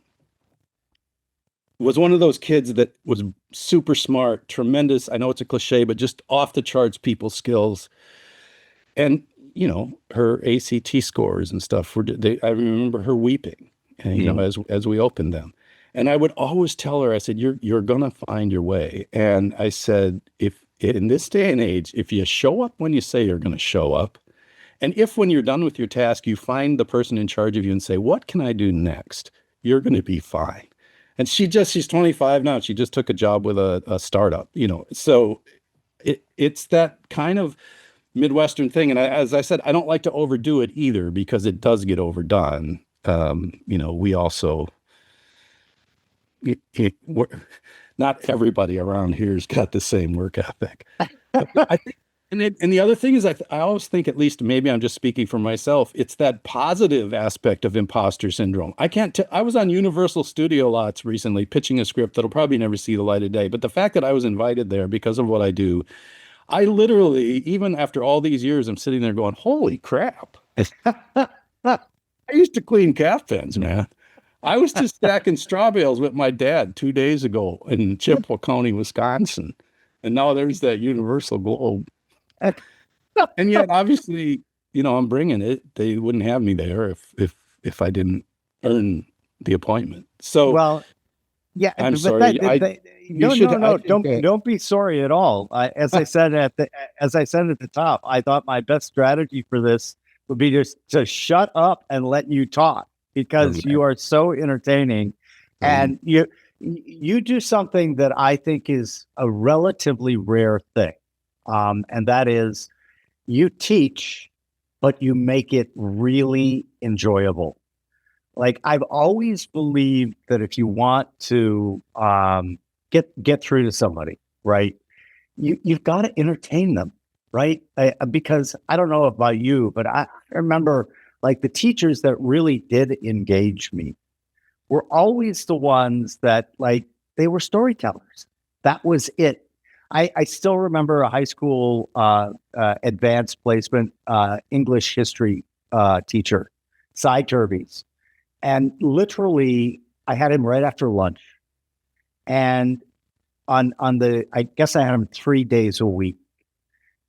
Was one of those kids that was super smart, tremendous. I know it's a cliche, but just off the charts people skills. And, her ACT scores and stuff I remember her weeping, as we opened them. And I would always tell her, I said, you're going to find your way. And I said, if in this day and age, if you show up when you say you're going to show up, and if when you're done with your task, you find the person in charge of you and say, what can I do next? You're going to be fine. And she's 25 now. She just took a job with a startup, so it's that kind of Midwestern thing. And as I said, I don't like to overdo it either because it does get overdone. We also, not everybody around here's got the same work ethic. I think, and the other thing is, I always think, at least maybe I'm just speaking for myself, it's that positive aspect of imposter syndrome. I was on Universal Studio lots recently pitching a script that'll probably never see the light of day. But the fact that I was invited there because of what I do, I literally, even after all these years, I'm sitting there going, holy crap. I used to clean calf pens, man. I was just stacking straw bales with my dad 2 days ago in Chippewa County, Wisconsin. And now there's that universal globe. And yet, obviously, I'm bringing it. They wouldn't have me there if I didn't earn the appointment. So, well, yeah, I'm sorry. Don't be sorry at all. As I said at the top, I thought my best strategy for this would be just to shut up and let you talk because you are so entertaining, and you do something that I think is a relatively rare thing, and that is you teach, but you make it really enjoyable. Like, I've always believed that if you want to get through to somebody, right, you've got to entertain them, right? Because I don't know about you, but I remember, like, the teachers that really did engage me were always the ones that, like, they were storytellers. That was it. I still remember a high school advanced placement English history teacher, Cy Turbies. And literally, I had him right after lunch. And I guess I had him 3 days a week.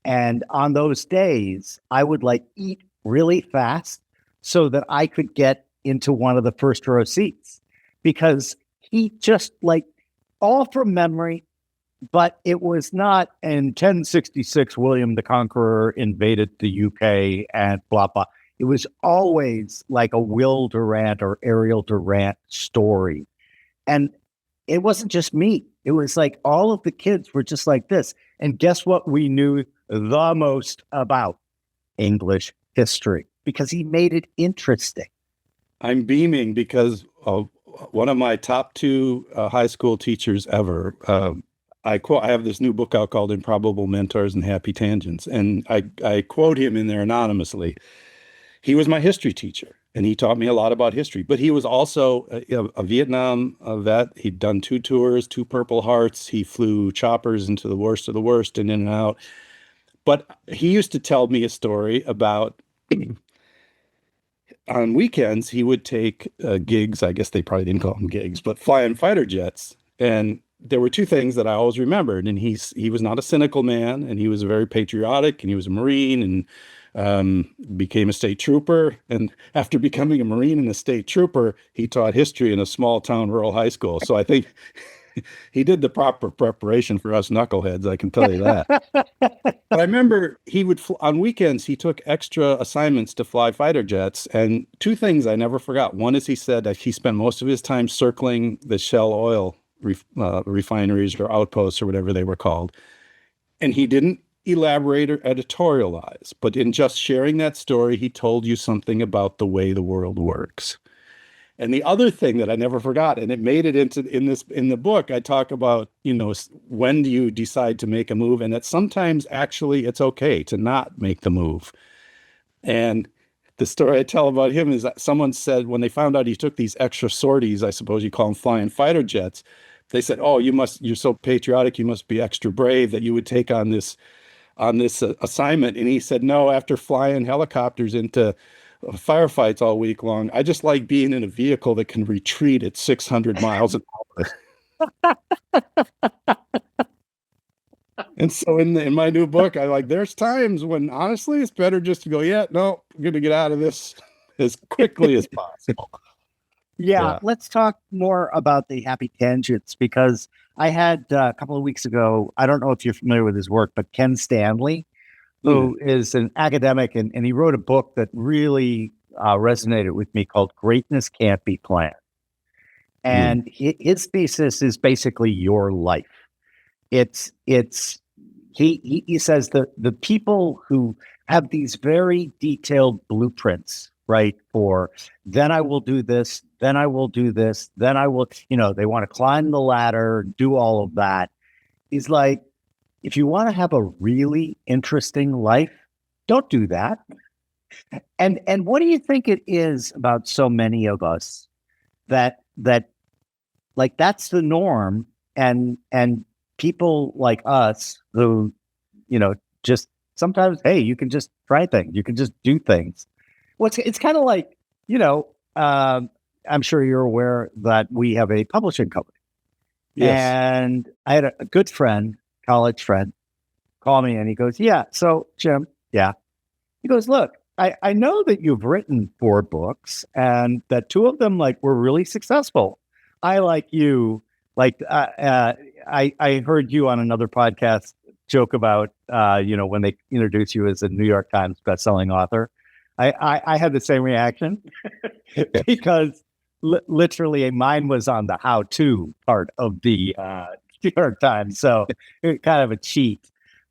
And on those days, I would eat really fast so that I could get into one of the first row seats because he just all from memory, but it was not in 1066, William the Conqueror invaded the UK and blah, blah. It was always like a Will Durant or Ariel Durant story. And it wasn't just me. It was like all of the kids were just like this. And guess what we knew the most about? English history, because he made it interesting. I'm beaming because one of my top two high school teachers ever, I have this new book out called Improbable Mentors and Happy Tangents. And I quote him in there anonymously. He was my history teacher, and he taught me a lot about history. But he was also a Vietnam vet. He'd done 2 tours, 2 Purple Hearts. He flew choppers into the worst of the worst and in and out. But he used to tell me a story about on weekends, he would take gigs. I guess they probably didn't call them gigs, but flying fighter jets. And there were 2 things that I always remembered. And he was not a cynical man, and he was very patriotic, and he was a Marine, and became a state trooper. And after becoming a Marine and a state trooper, he taught history in a small town rural high school. So I think he did the proper preparation for us knuckleheads, I can tell you that. But I remember he would, on weekends, he took extra assignments to fly fighter jets. And two things I never forgot. One is he said that he spent most of his time circling the Shell oil refineries or outposts or whatever they were called. And he didn't elaborate or editorialize, but in just sharing that story, he told you something about the way the world works. And the other thing that I never forgot, and it made it into in the book, I talk about, when do you decide to make a move, and that sometimes actually it's okay to not make the move. And the story I tell about him is that someone said when they found out he took these extra sorties, I suppose you call them flying fighter jets, they said, "Oh, you're so patriotic, you must be extra brave that you would take on this assignment." And he said, "No, after flying helicopters into firefights all week long, I just like being in a vehicle that can retreat at 600 miles an hour." And so in my new book, there's times when honestly it's better just to go, yeah, no, I'm going to get out of this as quickly as possible. Yeah, let's talk more about the happy tangents, because I had a couple of weeks ago, I don't know if you're familiar with his work, but Ken Stanley, who is an academic, and he wrote a book that really resonated with me called Greatness Can't Be Planned. And his thesis is basically your life. He says that the people who have these very detailed blueprints, right, for then I will do this, then I will do this, then I will, they want to climb the ladder, do all of that. He's like, if you want to have a really interesting life, don't do that. And what do you think it is about so many of us that like that's the norm, and people like us who, just sometimes, hey, you can just try things, you can just do things. Well, it's kind of like, I'm sure you're aware that we have a publishing company. Yes. And I had a good friend, college friend, call me and he goes, "Yeah, so Jim, yeah." He goes, "Look, I know that you've written 4 books and that 2 of them were really successful. I like you, I heard you on another podcast joke about when they introduce you as a New York Times bestselling author." I had the same reaction because literally mine was on the how-to part of the New York Times, so it's kind of a cheat.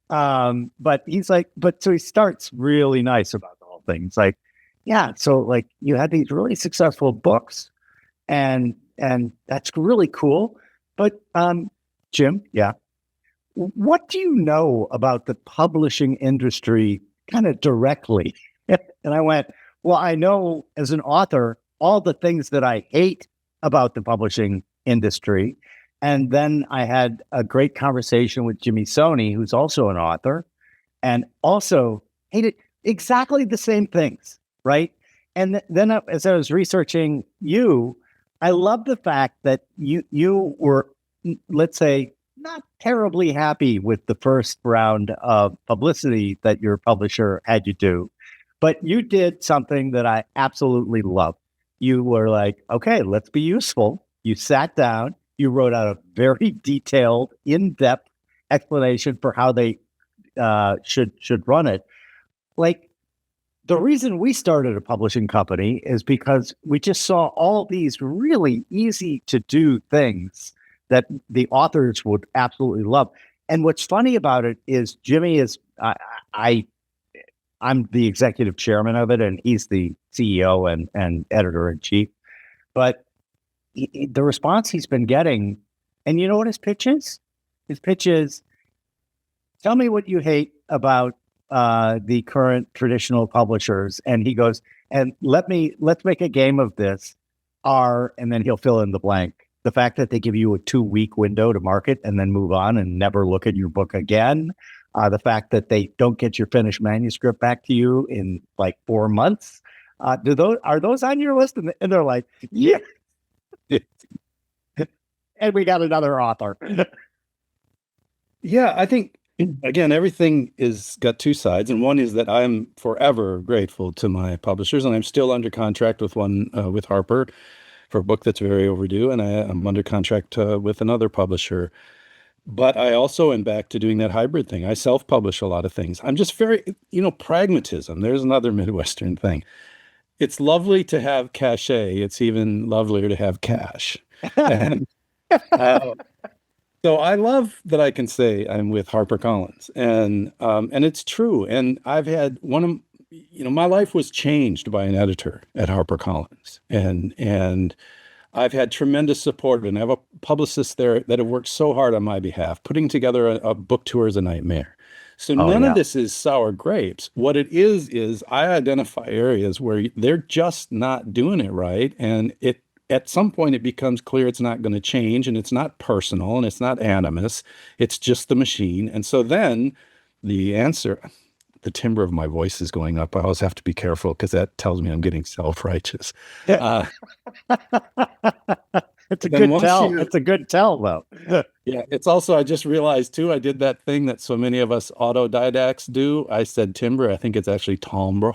But he's like, so he starts really nice about the whole thing. It's like, yeah, so you had these really successful books, and that's really cool. But Jim, yeah, what do you know about the publishing industry kind of directly? And I went, well, I know as an author all the things that I hate about the publishing industry. And then I had a great conversation with Jimmy Soni, who's also an author, and also hated exactly the same things, right? And then as I was researching you, I love the fact that you were, let's say, not terribly happy with the first round of publicity that your publisher had you do, but you did something that I absolutely love. You were like, okay, let's be useful. You sat down, you wrote out a very detailed, in-depth explanation for how they should run it. The reason we started a publishing company is because we just saw all these really easy to do things that the authors would absolutely love. And what's funny about it is Jimmy is, I'm the executive chairman of it, and he's the CEO and editor in chief. But the response he's been getting, and you know what his pitch is? His pitch is, tell me what you hate about the current traditional publishers. And he goes, and let's make a game of this. And then he'll fill in the blank. The fact that they give you a 2-week window to market and then move on and never look at your book again. The fact that they don't get your finished manuscript back to you in 4 months. Are those on your list? And they're like, yeah. And we got another author. Yeah, I think again, everything is got two sides, and one is that I'm forever grateful to my publishers, and I'm still under contract with one with Harper for a book that's very overdue, and I'm under contract with another publisher. But I also am back to doing that hybrid thing. I self-publish a lot of things. I'm just very, pragmatism. There's another Midwestern thing. It's lovely to have cachet. It's even lovelier to have cash. And uh, so I love that I can say I'm with HarperCollins, and it's true. And I've had one of, my life was changed by an editor at HarperCollins, and I've had tremendous support, and I have a publicist there that have worked so hard on my behalf. Putting together a book tour is a nightmare. So Oh none of yeah. this is sour grapes. What it is I identify areas where they're just not doing it right, and it at some point it becomes clear it's not going to change, and it's not personal, and it's not animus. It's just the machine. And so then the answer, the timbre of my voice is going up. I always have to be careful because that tells me I'm getting self-righteous. Uh, It's a then good once tell. you It's a good tell, though. Yeah, it's also, I just realized too, I did that thing that so many of us autodidacts do. I said timbre. I think it's actually timbre,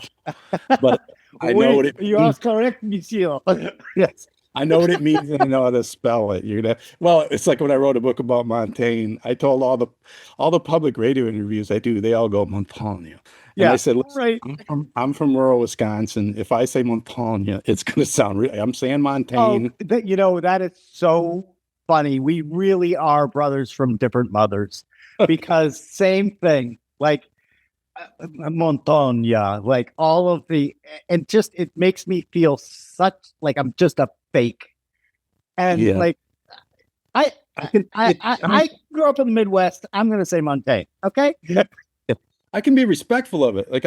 but I know what Wait, it you are means. correct, monsieur. Yes, I know what it means and I know how to spell it. Well, it's like when I wrote a book about Montaigne, I told all the public radio interviews I do, they all go Montagne. And I Yeah, said, listen, right. I'm from rural Wisconsin. If I say Montagne, it's going to sound really, I'm saying Oh, Montaigne. that is so funny. We really are brothers from different mothers because same thing, like Montonya, like all of the, and just it makes me feel such like I'm just a fake. And Yeah. like I, I can, I grew up in the Midwest. I'm going to say Montaigne. Okay. I can be respectful of it. Like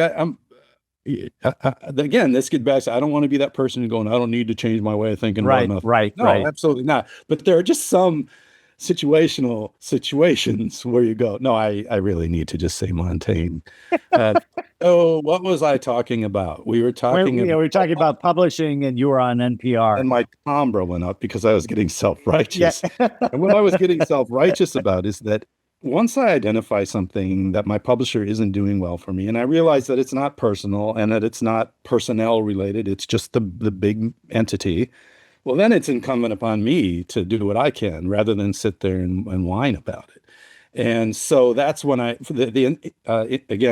again, this gets back to, I don't want to be that person who's going, I don't need to change my way of thinking about Right, nothing. right, No, right. absolutely not. But there are just some situational situations where you go, no, I really need to just say Montaigne. Uh, oh, what was I talking about? We were talking We're about, talking about publishing, and you were on NPR. and my timbre went up because I was getting Yeah. self-righteous. And what I was getting self-righteous about is that once I identify something that my publisher isn't doing well for me, and I realize that it's not personal and that it's not personnel related, it's just the big entity, well, then it's incumbent upon me to do what I can rather than sit there and whine about it. And so that's when again,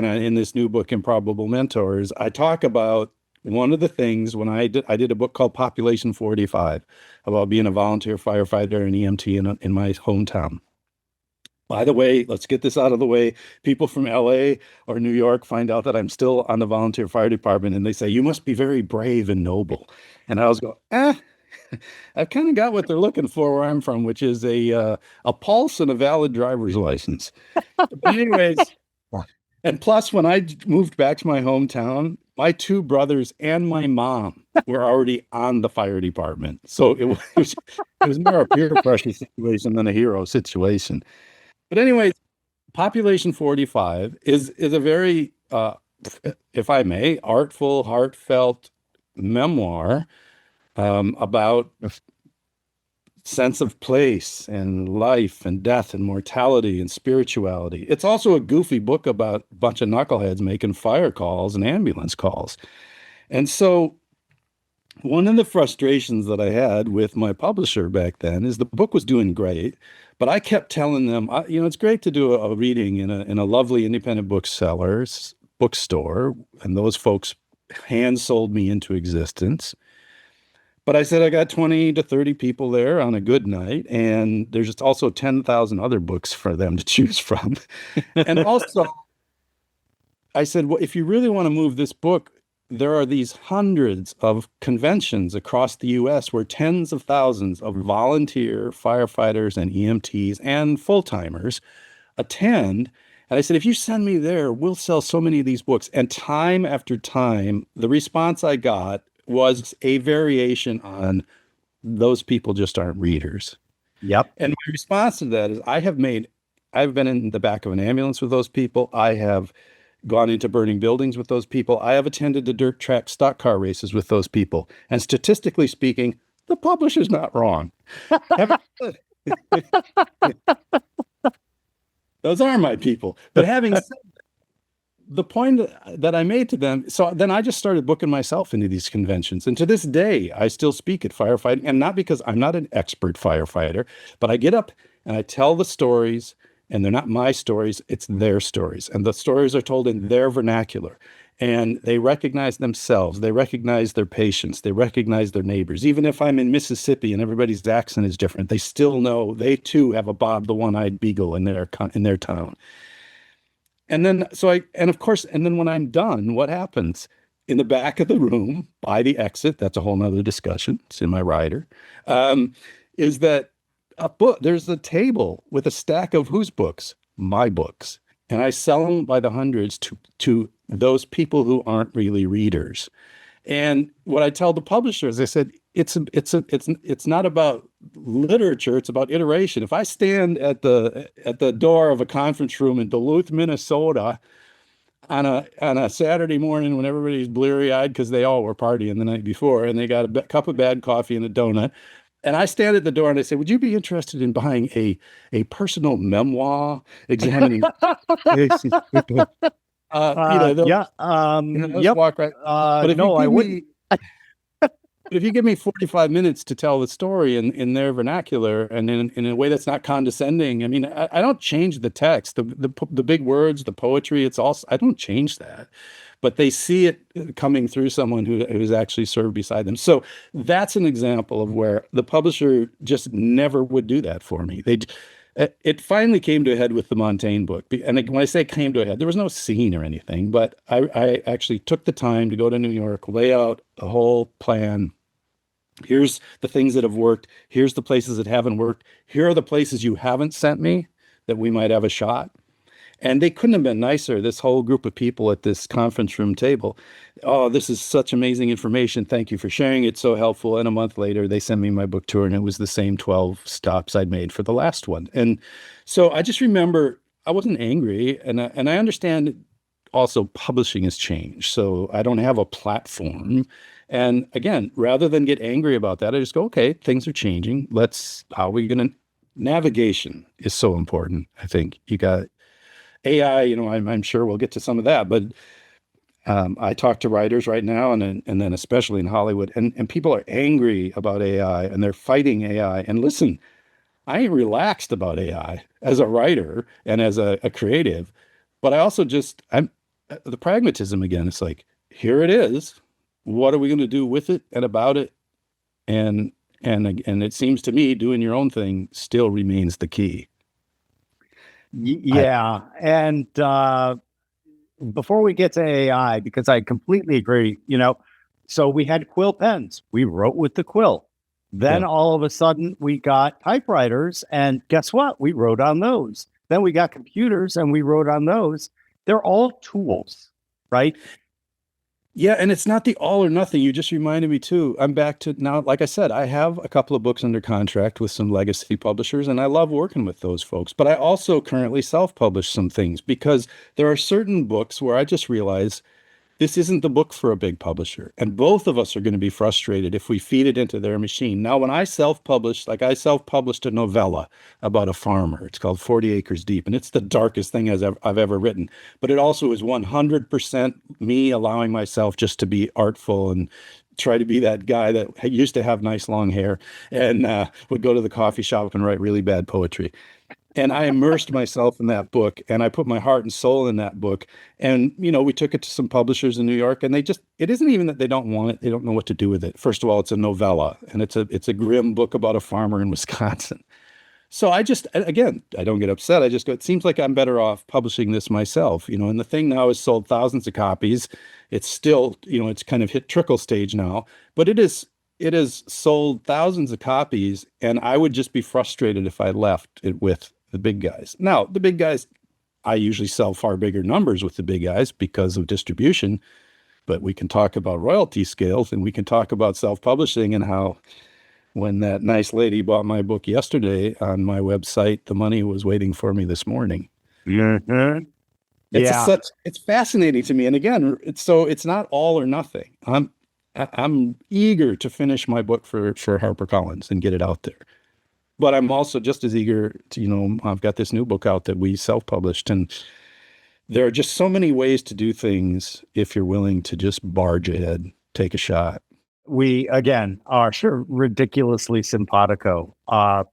in this new book, Improbable Mentors, I talk about one of the things when I did a book called Population 45 about being a volunteer firefighter and EMT in my hometown. By the way, let's get this out of the way. People from LA or New York find out that I'm still on the volunteer fire department and they say, you must be very brave and noble. And I was going, I've kind of got what they're looking for where I'm from, which is a pulse and a valid driver's license. But anyways, and plus, when I moved back to my hometown, my two brothers and my mom were already on the fire department. So it was more a peer pressure situation than a hero situation. But anyways, Population 45 is a very, if I may, artful, heartfelt memoir about sense of place and life and death and mortality and spirituality. It's also a goofy book about a bunch of knuckleheads making fire calls and ambulance calls. And so one of the frustrations that I had with my publisher back then is the book was doing great, but I kept telling them, it's great to do a reading in a lovely independent bookstore, and those folks hand sold me into existence. But I said I got 20 to 30 people there on a good night, and there's just also 10,000 other books for them to choose from. And also, I said, well, if you really want to move this book, there are these hundreds of conventions across the US where tens of thousands of volunteer firefighters and EMTs and full-timers attend. And I said, if you send me there, we'll sell so many of these books. And time after time, the response I got was a variation on those people just aren't readers. Yep. And my response to that is I've been in the back of an ambulance with those people. I have gone into burning buildings with those people. I have attended the dirt track stock car races with those people. And statistically speaking, the publisher's not wrong. Every- those are my people. But having said the point that I made to them, so then I just started booking myself into these conventions. And to this day, I still speak at firefighting, and not because I'm not an expert firefighter, but I get up and I tell the stories, and they're not my stories, it's their stories. And the stories are told in their vernacular. And they recognize themselves, they recognize their patients, they recognize their neighbors. Even if I'm in Mississippi and everybody's accent is different, they still know they too have a Bob the One-Eyed Beagle in their town. And then, and of course, and then when I'm done, what happens? In the back of the room by the exit, that's a whole nother discussion. It's in my rider. Is that there's a table with a stack of whose books? My books. And I sell them by the hundreds to those people who aren't really readers. And what I tell the publishers, I said, it's not about literature, it's about iteration. If I stand at the door of a conference room in Duluth, Minnesota on a Saturday morning when everybody's bleary-eyed because they all were partying the night before and they got a cup of bad coffee and a donut, and I stand at the door and I say, would you be interested in buying a personal memoir examining Yeah. Yep. walk right. But if you No, I give wouldn't. me But if you give me 45 minutes to tell the story in their vernacular and in a way that's not condescending, I mean, I don't change the text, the big words, the poetry, it's all, I don't change that. But they see it coming through someone who's actually served beside them. So that's an example of where the publisher just never would do that for me. It finally came to a head with the Montaigne book. And when I say came to a head, there was no scene or anything, but I actually took the time to go to New York, lay out a whole plan. Here's the things that have worked. Here's the places that haven't worked. Here are the places you haven't sent me that we might have a shot. And they couldn't have been nicer, this whole group of people at this conference room table. Oh, this is such amazing information. Thank you for sharing it. So helpful. And a month later, they sent me my book tour, and it was the same 12 stops I'd made for the last one. And so I just remember I wasn't angry. And I understand also publishing has changed. So I don't have a platform. And again, rather than get angry about that, I just go, okay, things are changing. How are we going to, navigation is so important. I think you got AI, I'm sure we'll get to some of that, but I talk to writers right now, and then especially in Hollywood, and people are angry about AI and they're fighting AI. And listen, I ain't relaxed about AI as a writer and as a creative, but I also I'm the pragmatism again. It's like, here it is. What are we going to do with it and about it? And it seems to me doing your own thing still remains the key. Yeah. And before we get to AI, because I completely agree, so we had quill pens. We wrote with the quill. Then all of a sudden we got typewriters, and guess what? We wrote on those. Then we got computers and we wrote on those. They're all tools, right? Yeah, and it's not the all or nothing. You just reminded me too. I'm back to now, like I said, I have a couple of books under contract with some legacy publishers, and I love working with those folks. But I also currently self-publish some things because there are certain books where I just realize this isn't the book for a big publisher. And both of us are going to be frustrated if we feed it into their machine. Now, when I self-published, like I self-published a novella about a farmer. It's called 40 Acres Deep, and it's the darkest thing I've ever written. But it also is 100% me allowing myself just to be artful and try to be that guy that used to have nice long hair and would go to the coffee shop and write really bad poetry. And I immersed myself in that book, and I put my heart and soul in that book. And, we took it to some publishers in New York, and it isn't even that they don't want it. They don't know what to do with it. First of all, it's a novella, and it's a grim book about a farmer in Wisconsin. So again, I don't get upset. I just go, it seems like I'm better off publishing this myself, and the thing now has sold thousands of copies. It's still, it's kind of hit trickle stage now, but it has sold thousands of copies, and I would just be frustrated if I left it with the big guys. Now, the big guys, I usually sell far bigger numbers with the big guys because of distribution, but we can talk about royalty scales, and we can talk about self-publishing and how when that nice lady bought my book yesterday on my website, the money was waiting for me this morning. Mm-hmm. It's fascinating to me. And again, it's not all or nothing. I'm eager to finish my book for HarperCollins and get it out there. but I'm also just as eager to, I've got this new book out that we self-published, and there are just so many ways to do things if you're willing to just barge ahead, take a shot. We again are sure ridiculously simpatico. My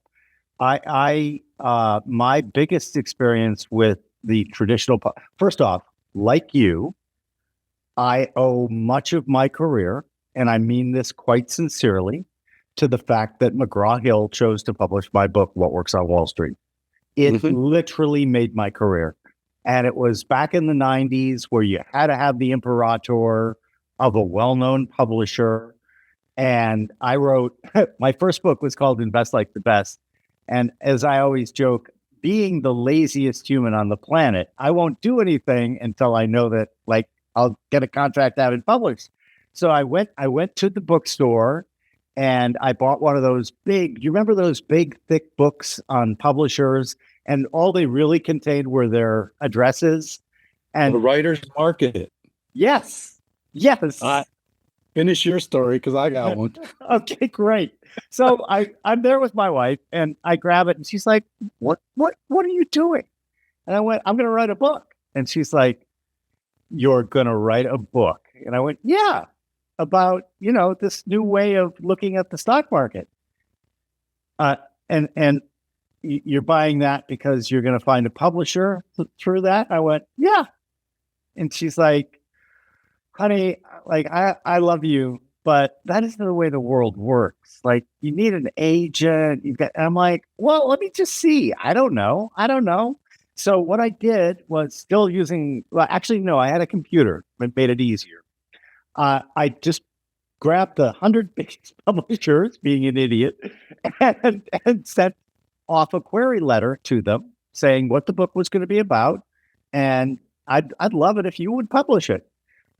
biggest experience with the traditional, first off, like you, I owe much of my career, and I mean this quite sincerely, to the fact that McGraw-Hill chose to publish my book, What Works on Wall Street. It literally made my career. And it was back in the 90s where you had to have the imperator of a well-known publisher. And I wrote, my first book was called Invest Like the Best. And as I always joke, being the laziest human on the planet, I won't do anything until I know that, like, I'll get a contract out and publish. So I went to the bookstore and I bought one of those big, you remember those big, thick books on publishers? And all they really contained were their addresses. And the writer's market. Yes. Finish your story because I got one. Okay, great. So I'm there with my wife and I grab it and she's like, what are you doing? And I went, I'm going to write a book. And she's like, you're going to write a book? And I went, yeah, about, this new way of looking at the stock market. And you're buying that because you're going to find a publisher through that? I went, yeah. And she's like, honey, like, I love you, but that isn't the way the world works. Like, you need an agent. And I'm like, well, let me just see. I don't know. So what I did was still using, well, actually, no, I had a computer. It made it easier. I just grabbed the 100 biggest publishers, being an idiot, and sent off a query letter to them saying what the book was going to be about. And I'd love it if you would publish it.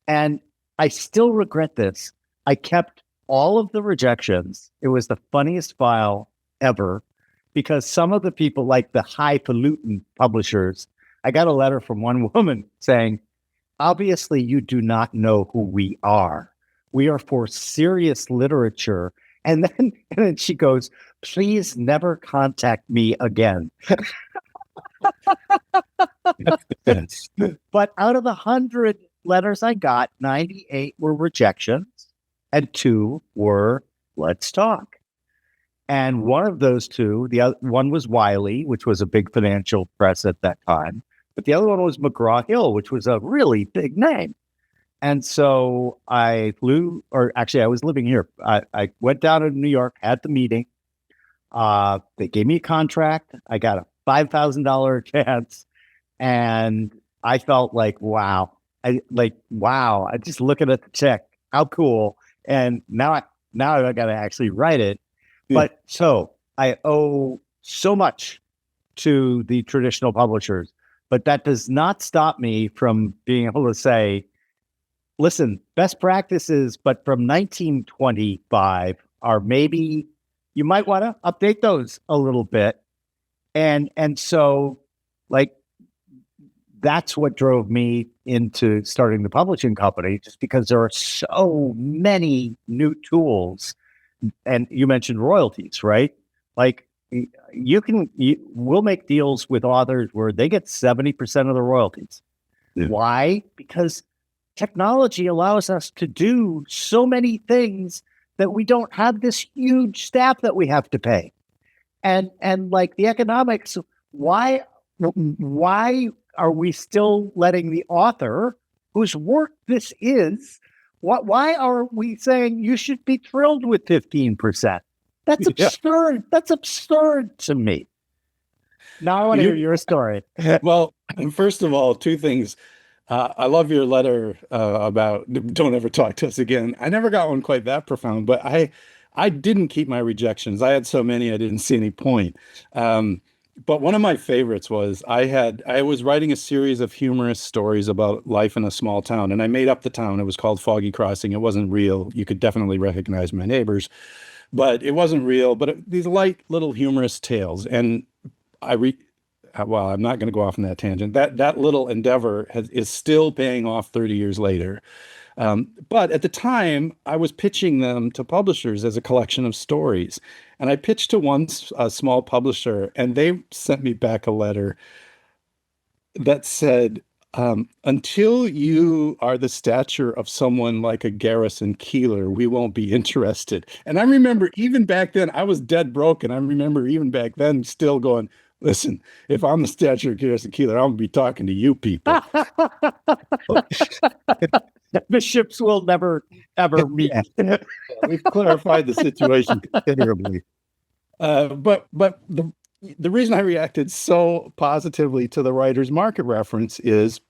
And I still regret this. I kept all of the rejections. It was the funniest file ever because some of the people, like the highfalutin publishers, I got a letter from one woman saying, obviously, you do not know who we are. We are for serious literature. And then she goes, please never contact me again. But out of the 100 letters I got, 98 were rejections and 2 were let's talk. And one of those 2, the other one was Wiley, which was a big financial press at that time. But the other one was McGraw-Hill, which was a really big name. And so I flew, or actually I was living here. I went down to New York, had the meeting. They gave me a contract. I got a $5,000 advance. And I felt like, wow. I just looking at the check, how cool. And now I got to actually write it. Yeah. But so I owe so much to the traditional publishers, but that does not stop me from being able to say, listen, best practices, but from 1925 are maybe, you might want to update those a little bit. And so, like, that's what drove me into starting the publishing company, just because there are so many new tools. And you mentioned royalties, right? Like, we'll make deals with authors where they get 70% of the royalties. Yeah. Why? Because technology allows us to do so many things that we don't have this huge staff that we have to pay. And like the economics, why are we still letting the author whose work this is, why are we saying you should be thrilled with 15%? That's absurd. Yeah. That's absurd to me. Now I want to hear your story. Well, first of all, 2 things. I love your letter about don't ever talk to us again. I never got one quite that profound, but I didn't keep my rejections. I had so many, I didn't see any point. But one of my favorites was I was writing a series of humorous stories about life in a small town, and I made up the town. It was called Foggy Crossing. It wasn't real. You could definitely recognize my neighbors, but it wasn't real. But these light little humorous tales, and well, I'm not going to go off on that tangent. That little endeavor is still paying off 30 years later. But at the time, I was pitching them to publishers as a collection of stories. And I pitched to one small publisher, and they sent me back a letter that said, until you are the stature of someone like a Garrison Keillor, we won't be interested. And I remember even back then, I was dead broke. And I remember even back then still going, listen, if I'm the stature of Garrison Keillor, I'm going to be talking to you people. The ships will never, ever meet. Yeah, we've clarified the situation considerably. But the reason I reacted so positively to the writer's market reference is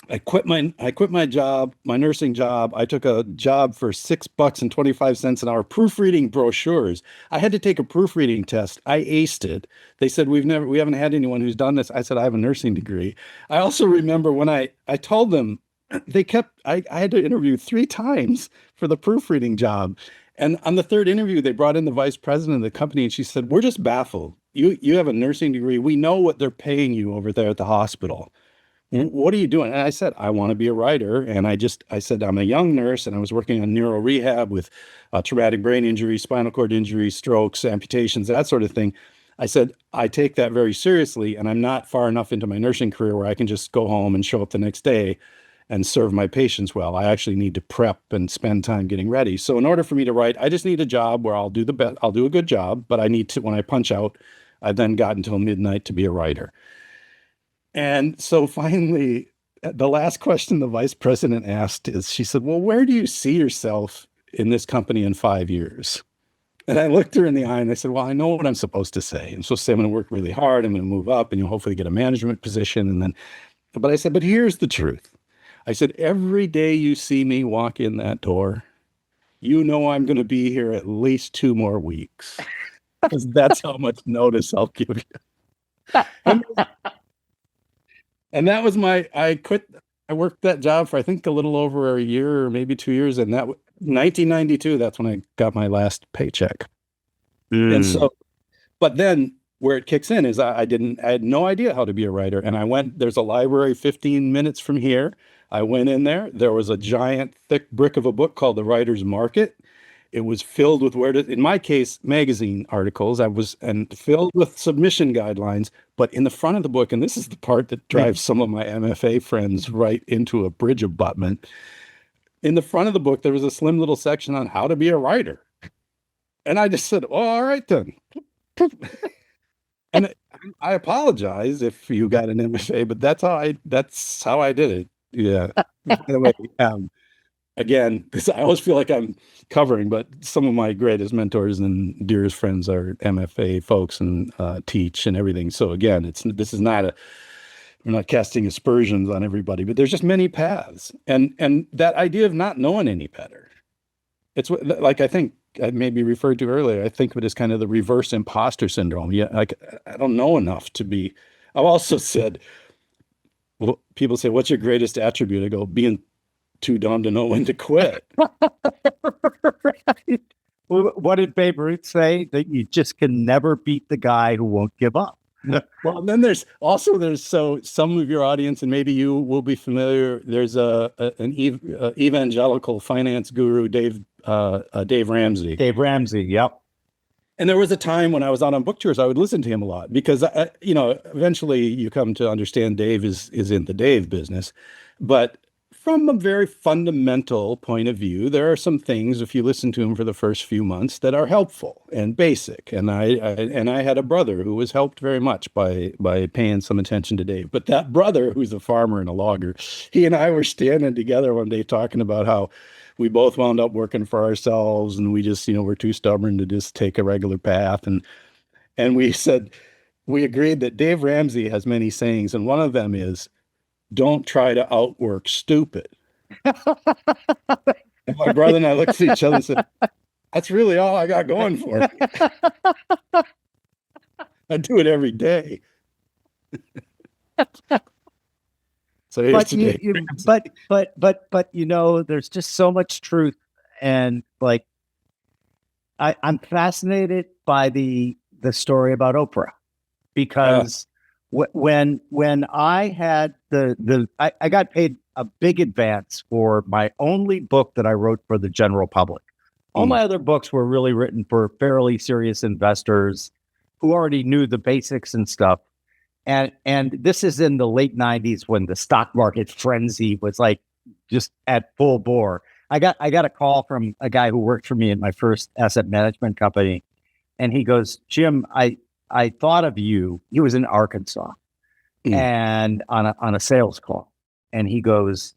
I quit my job, my nursing job. I took a job for $6.25 an hour proofreading brochures. I had to take a proofreading test. I aced it. They said we haven't had anyone who's done this. I said I have a nursing degree. I also remember when I told them I had to interview 3 times for the proofreading job. And on the third interview, they brought in the vice president of the company, and she said, "We're just baffled. You have a nursing degree. We know what they're paying you over there at the hospital. What are you doing?" And I said, "I want to be a writer." And I said, "I'm a young nurse, and I was working on neuro rehab with traumatic brain injury, spinal cord injury, strokes, amputations, that sort of thing." I said, "I take that very seriously, and I'm not far enough into my nursing career where I can just go home and show up the next day and serve my patients well. I actually need to prep and spend time getting ready. So in order for me to write, I just need a job where I'll do the best. I'll do a good job, but I need to, when I punch out, I've then got until midnight to be a writer." And so finally, the last question the vice president asked is, she said, "Well, where do you see yourself in this company in 5 years?" And I looked her in the eye and I said, "Well, I know what I'm supposed to say. I'm supposed to say I'm going to work really hard. I'm going to move up and you'll hopefully get a management position." And then, but I said, "But here's the truth." I said, "Every day you see me walk in that door, you know I'm going to be here at least 2 more weeks, because that's how much notice I'll give you." And that was I quit. I worked that job for, I think, a little over a year or maybe 2 years. And 1992, that's when I got my last paycheck. And so, but then where it kicks in is I had no idea how to be a writer. And there's a library 15 minutes from here. I went in there. There was a giant thick brick of a book called The Writer's Market. It was filled with in my case, magazine articles. And filled with submission guidelines. But in the front of the book, and this is the part that drives some of my MFA friends right into a bridge abutment. In the front of the book, there was a slim little section on how to be a writer. And I just said, "Oh, all right then." And I apologize if you got an MFA, but that's how I did it. Yeah. By the way, again, because I always feel like I'm covering, but some of my greatest mentors and dearest friends are MFA folks and teach and everything. So again, we're not casting aspersions on everybody, but there's just many paths. And that idea of not knowing any better, it's like, I think I maybe referred to earlier, I think of it as kind of the reverse imposter syndrome. Yeah, like I don't know enough to be. I've also said, well, people say, "What's your greatest attribute?" I go, "Being too dumb to know when to quit." Right. What did Babe Ruth say? That you just can never beat the guy who won't give up. Well, and then there's so some of your audience, and maybe you will be familiar. There's an evangelical finance guru, Dave Ramsey. Dave Ramsey, yep. And there was a time when I was out on book tours, I would listen to him a lot because eventually you come to understand Dave is in the Dave business, but from a very fundamental point of view, there are some things, if you listen to him for the first few months, that are helpful and basic. And I had a brother who was helped very much by paying some attention to Dave. But that brother, who's a farmer and a logger, he and I were standing together one day talking about how we both wound up working for ourselves, and we just, we're too stubborn to just take a regular path. And we said, we agreed that Dave Ramsey has many sayings, and one of them is, "Don't try to outwork stupid." And my brother and I looked at each other and said, "That's really all I got going for me." I do it every day. So here's today. But there's just so much truth, and like I'm fascinated by the story about Oprah, because when I had I got paid a big advance for my only book that I wrote for the general public, All my other books were really written for fairly serious investors who already knew the basics and stuff. And this is in the late 90s when the stock market frenzy was like just at full bore. I got a call from a guy who worked for me at my first asset management company, and he goes, "Jim, I thought of you." He was in Arkansas, and on a sales call, and he goes,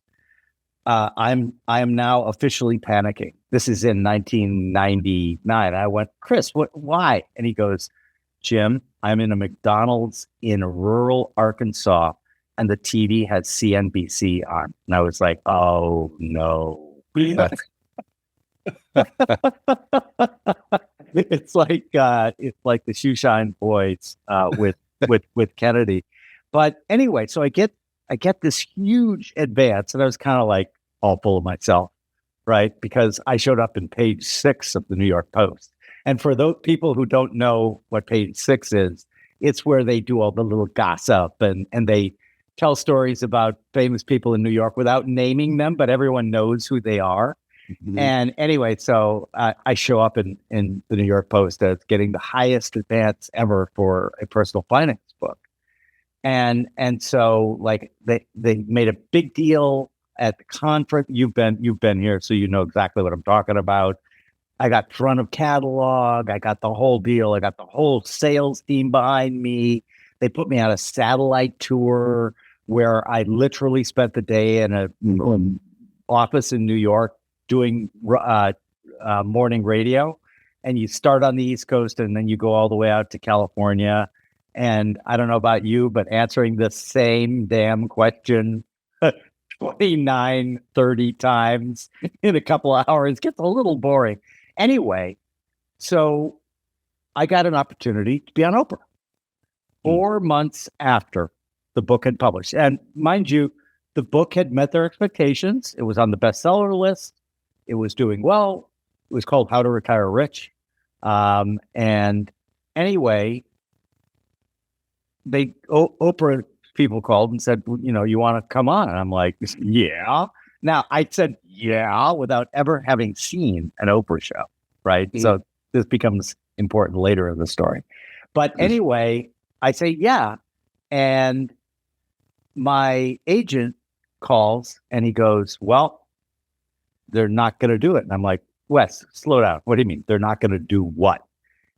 I am now officially panicking. This is in 1999. I went, "Chris, why?" And he goes, "Jim, I'm in a McDonald's in rural Arkansas, and the TV has CNBC on." And I was like, "Oh no." It's like the Shoeshine Boys with Kennedy. But anyway, so I get this huge advance, and I was kind of like all full of myself, right? Because I showed up in page 6 of the New York Post. And for those people who don't know what page 6 is, it's where they do all the little gossip and they tell stories about famous people in New York without naming them, but everyone knows who they are. Mm-hmm. And anyway, so I show up in the New York Post as getting the highest advance ever for a personal finance book. And so like they made a big deal at the conference. You've been here, so you know exactly what I'm talking about. I got front of catalog. I got the whole deal. I got the whole sales team behind me. They put me on a satellite tour where I literally spent the day in an office in New York doing morning radio. And you start on the East Coast and then you go all the way out to California. And I don't know about you, but answering the same damn question 29, 30 times in a couple of hours gets a little boring. Anyway, so I got an opportunity to be on Oprah 4 months after the book had published. And mind you, the book had met their expectations. It was on the bestseller list. It was doing well. It was called How to Retire Rich. And anyway, Oprah people called and said, you want to come on? And I'm like, yeah. Now, I said, yeah, without ever having seen an Oprah show, right? Mm-hmm. So this becomes important later in the story. But anyway, I say, yeah. And my agent calls and he goes, "Well, they're not going to do it." And I'm like, "Wes, slow down. What do you mean? They're not going to do what?"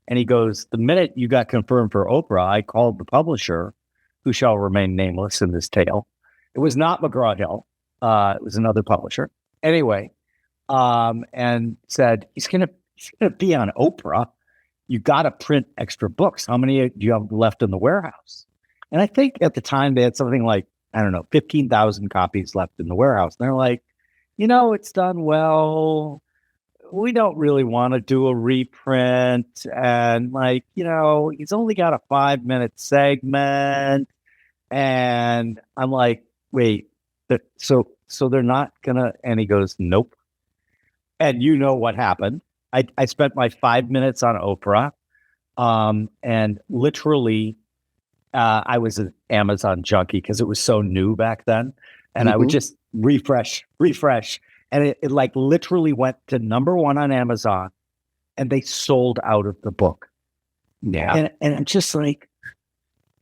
And he goes, "The minute you got confirmed for Oprah, I called the publisher, who shall remain nameless in this tale. It was not McGraw-Hill. It was another publisher. Anyway, and said, he's gonna be on Oprah. You got to print extra books. How many do you have left in the warehouse?" And I think at the time they had something like, 15,000 copies left in the warehouse. And they're like, "It's done well. We don't really want to do a reprint." And he's only got a 5-minute segment. And I'm like, "Wait, so they're not gonna," and he goes, "Nope." And you know what happened. I spent my 5 minutes on Oprah. And literally, I was an Amazon junkie because it was so new back then. And I would just refresh. And it like literally went to number 1 on Amazon, and they sold out of the book. Yeah. And I'm just like,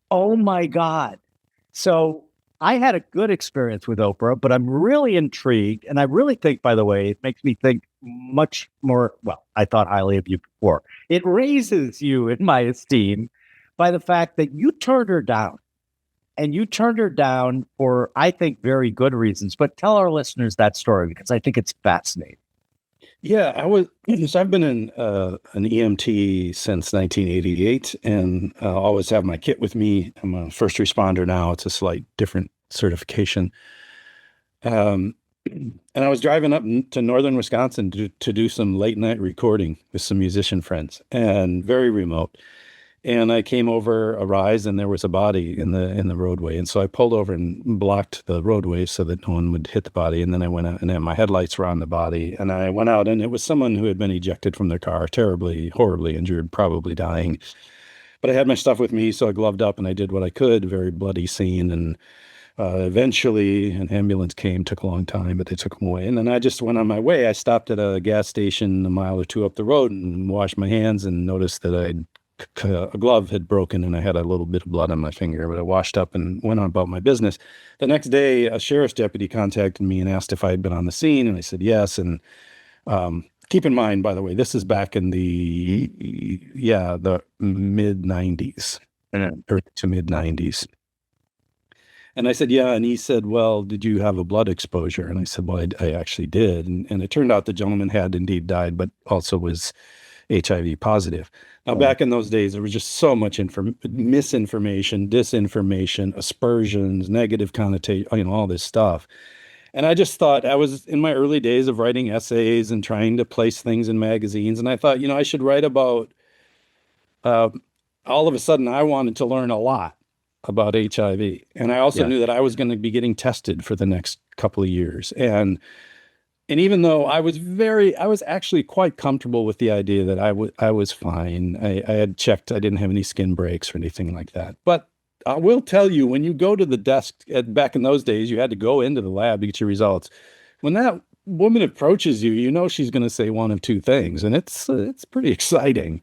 oh my God. So I had a good experience with Oprah, but I'm really intrigued. And I really think, by the way, it makes me think much more. Well, I thought highly of you before. It raises you in my esteem by the fact that you turned her down. And you turned her down for, I think, very good reasons. But tell our listeners that story because I think it's fascinating. Yeah, I've been an EMT since 1988 and always have my kit with me. I'm a first responder now. It's a slight different certification. And I was driving up to northern Wisconsin to do some late night recording with some musician friends, and very remote. And I came over a rise and there was a body in the roadway. And so I pulled over and blocked the roadway so that no one would hit the body. And then I went out and then my headlights were on the body. And I went out and it was someone who had been ejected from their car, terribly, horribly injured, probably dying. But I had my stuff with me, so I gloved up and I did what I could. Very bloody scene. And Eventually, an ambulance came, took a long time, but they took him away. And then I just went on my way. I stopped at a gas station a mile or two up the road and washed my hands and noticed that a glove had broken and I had a little bit of blood on my finger, but I washed up and went on about my business. The next day, a sheriff's deputy contacted me and asked if I had been on the scene, and I said yes. And keep in mind, by the way, this is back in the mid 90s, early to mid 90s. And I said, yeah. And he said, well, did you have a blood exposure? And I said, well, I actually did. And it turned out the gentleman had indeed died, but also was HIV positive. Now, back in those days, there was just so much misinformation, disinformation, aspersions, negative connotation, all this stuff. And I just thought, I was in my early days of writing essays and trying to place things in magazines. And I thought, I should write about, all of a sudden, I wanted to learn a lot about HIV. And I also knew that I was going to be getting tested for the next couple of years. And even though I was actually quite comfortable with the idea that I was fine. I had checked, I didn't have any skin breaks or anything like that. But I will tell you, when you go to the desk back in those days, you had to go into the lab to get your results. When that woman approaches you, she's going to say one of two things, and it's pretty exciting.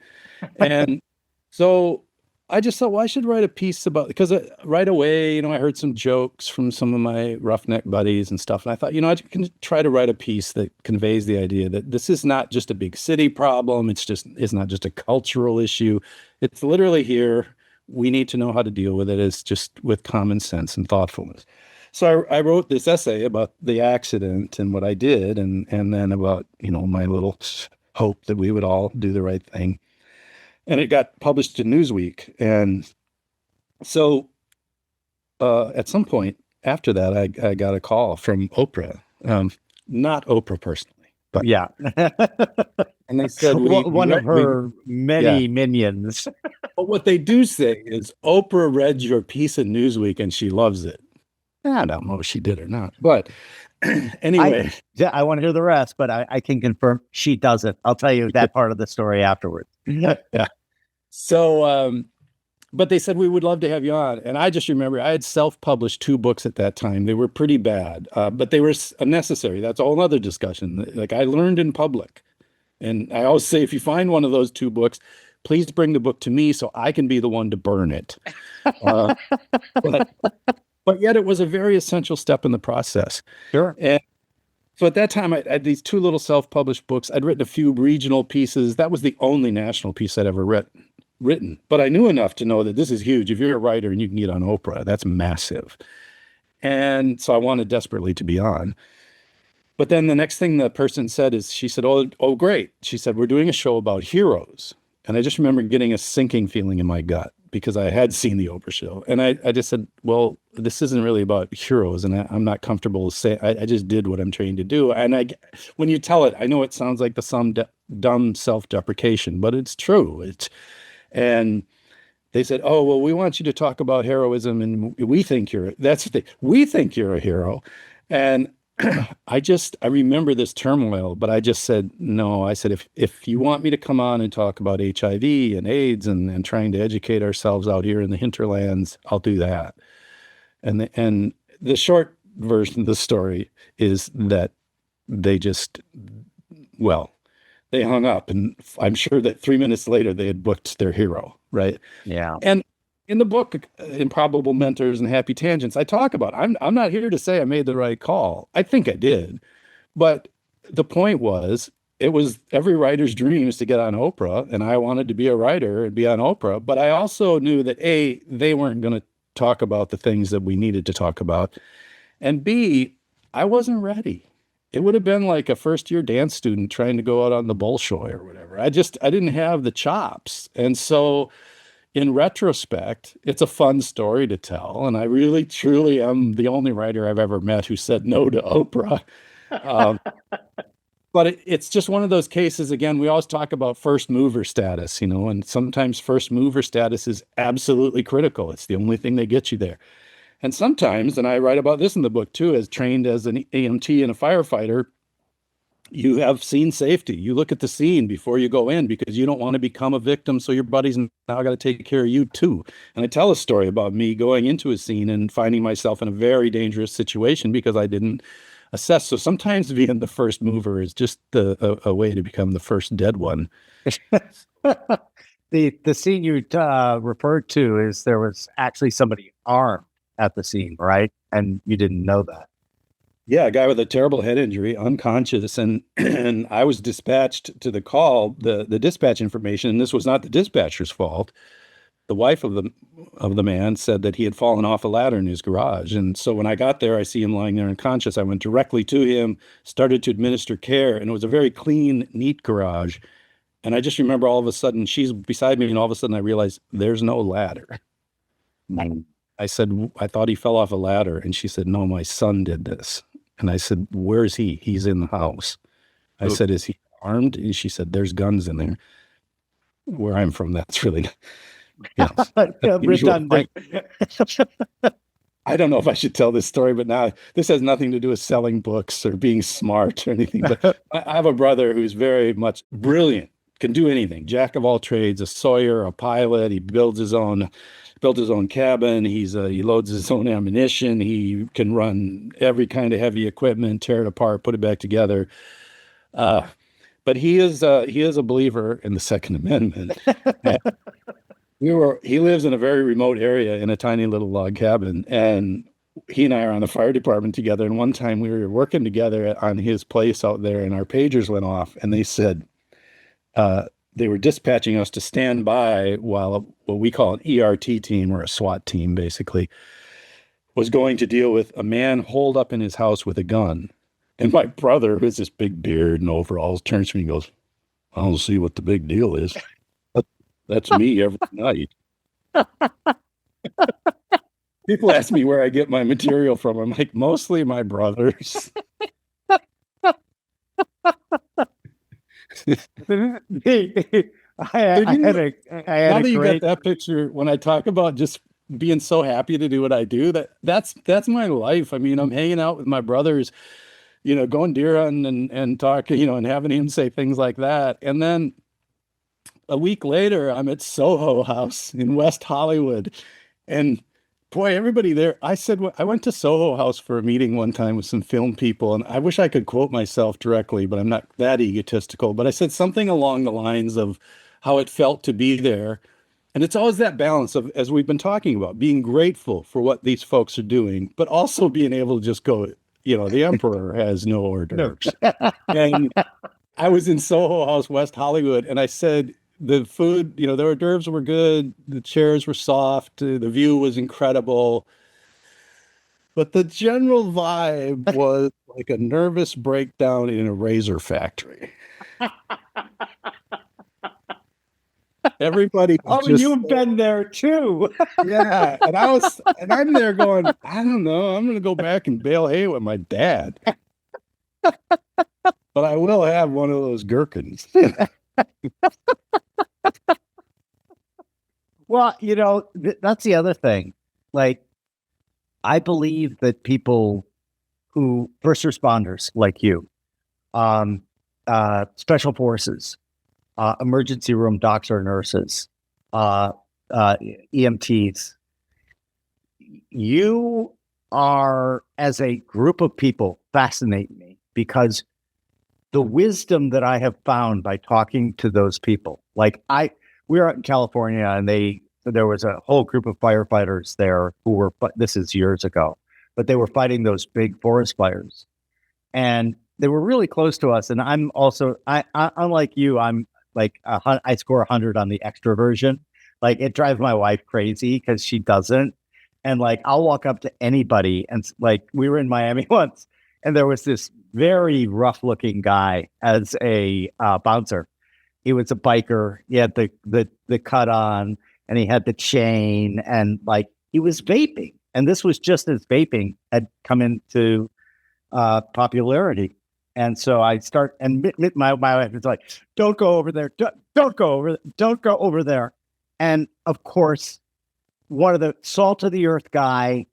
And so I just thought, well, I should write a piece about, because right away, I heard some jokes from some of my roughneck buddies and stuff. And I thought, I can try to write a piece that conveys the idea that this is not just a big city problem. It's not just a cultural issue. It's literally here. We need to know how to deal with it. It's just with common sense and thoughtfulness. So I wrote this essay about the accident and what I did, and then about, my little hope that we would all do the right thing. And it got published in Newsweek. And so at some point after that, I got a call from Oprah, not Oprah personally, but yeah. And they said, one of her many minions. But what they do say is, Oprah read your piece in Newsweek and she loves it. I don't know if she did or not, but anyway. I want to hear the rest, but I can confirm she doesn't. I'll tell you that part of the story afterwards. Yeah. So, but they said, we would love to have you on. And I just remember I had self-published 2 books at that time. They were pretty bad, but they were necessary. That's a whole other discussion. Like, I learned in public. And I always say, if you find one of those 2 books, please bring the book to me so I can be the one to burn it. But yet it was a very essential step in the process. Sure. And so at that time, I had these 2 little self-published books. I'd written a few regional pieces. That was the only national piece I'd ever written. But I knew enough to know that this is huge. If you're a writer and you can get on Oprah, that's massive. And so I wanted desperately to be on. But then the next thing the person said is, she said, oh, great. She said, we're doing a show about heroes. And I just remember getting a sinking feeling in my gut because I had seen the Oprah show. And I just said, well, this isn't really about heroes. And I'm not comfortable saying, I just did what I'm trained to do. And when you tell it, I know it sounds like some dumb self-deprecation, but it's true. And they said, oh, well, we want you to talk about heroism. And we think that's the thing. We think you're a hero. And I remember this turmoil, but I just said, no. I said, if you want me to come on and talk about HIV and AIDS and trying to educate ourselves out here in the hinterlands, I'll do that. And the short version of the story is that they hung up, and I'm sure that 3 minutes later they had booked their hero, right? Yeah. And in the book, Improbable Mentors and Happy Tangents, I talk about, I'm not here to say I made the right call. I think I did. But the point was, it was every writer's dream is to get on Oprah, and I wanted to be a writer and be on Oprah. But I also knew that A, they weren't going to talk about the things that we needed to talk about. And B, I wasn't ready. It would have been like a first-year dance student trying to go out on the Bolshoi or whatever. I didn't have the chops. And so in retrospect, it's a fun story to tell. And I really, truly am the only writer I've ever met who said no to Oprah. But it's just one of those cases, again, we always talk about first mover status, and sometimes first mover status is absolutely critical. It's the only thing that gets you there. And sometimes, and I write about this in the book too, as trained as an EMT and a firefighter, you have scene safety. You look at the scene before you go in because you don't want to become a victim. So your buddy's now got to take care of you too. And I tell a story about me going into a scene and finding myself in a very dangerous situation because I didn't assess. So sometimes being the first mover is just a way to become the first dead one. The scene you referred to is there was actually somebody armed at the scene, right? And you didn't know that. Yeah, a guy with a terrible head injury, unconscious, and and I was dispatched to the call, the dispatch information, and this was not the dispatcher's fault. The wife of the man said that he had fallen off a ladder in his garage. And so when I got there, I see him lying there unconscious. I went directly to him, started to administer care, and it was a very clean, neat garage. And I just remember all of a sudden she's beside me, and all of a sudden I realized there's no ladder. And I said, I thought he fell off a ladder. And she said, no, my son did this. And I said, where's he? He's in the house. I said, is he armed? And she said, there's guns in there. Where I'm from, that's really, yeah. Redundant. I don't know if I should tell this story, but now this has nothing to do with selling books or being smart or anything. But I have a brother who's very much brilliant, can do anything, jack of all trades, a sawyer, a pilot. He built his own cabin. He loads his own ammunition. He can run every kind of heavy equipment, tear it apart, put it back together. But he is a believer in the Second Amendment. He lives in a very remote area in a tiny little log cabin, and he and I are on the fire department together. And one time we were working together on his place out there, and our pagers went off, and they said they were dispatching us to stand by while what we call an ERT team, or a SWAT team, basically, was going to deal with a man holed up in his house with a gun. And my brother, who has this big beard and overalls, turns to me and goes, I don't see what the big deal is. That's me every night. People ask me where I get my material from. I'm like, mostly my brothers. I had Now a that you great. got that picture, when I talk about just being so happy to do what I do, that's my life. I mean, I'm hanging out with my brothers, going deer hunting and talking, and having him say things like that. And then a week later, I'm at Soho House in West Hollywood. And boy, everybody there, I said, I went to Soho House for a meeting one time with some film people, and I wish I could quote myself directly, but I'm not that egotistical. But I said something along the lines of how it felt to be there. And it's always that balance of, as we've been talking about, being grateful for what these folks are doing, but also being able to just go, the emperor has no hors d'oeuvres. And I was in Soho House, West Hollywood, and I said, the food, the hors d'oeuvres were good. The chairs were soft. The view was incredible. But the general vibe was like a nervous breakdown in a razor factory. Everybody. You've been there too. Yeah. And I'm there going, I don't know. I'm going to go back and bale hay with my dad. But I will have one of those gherkins. Well, that's the other thing. Like, I believe that people who, first responders like you, special forces, emergency room docs or nurses, EMTs, you are, as a group of people, fascinate me because the wisdom that I have found by talking to those people, we were out in California, and there was a whole group of firefighters there who were, but this is years ago, but they were fighting those big forest fires, and they were really close to us. And I'm also, unlike you, I'm like, I score 100 on the extroversion. Like, it drives my wife crazy because she doesn't. And like, I'll walk up to anybody, and like, we were in Miami once, and there was this very rough looking guy as a bouncer. He was a biker. He had the cut on, and he had the chain, and like, he was vaping. And this was just as vaping had come into popularity. And so I start, and my wife is like, don't go over there. Don't go over there. And of course, one of the salt of the earth guy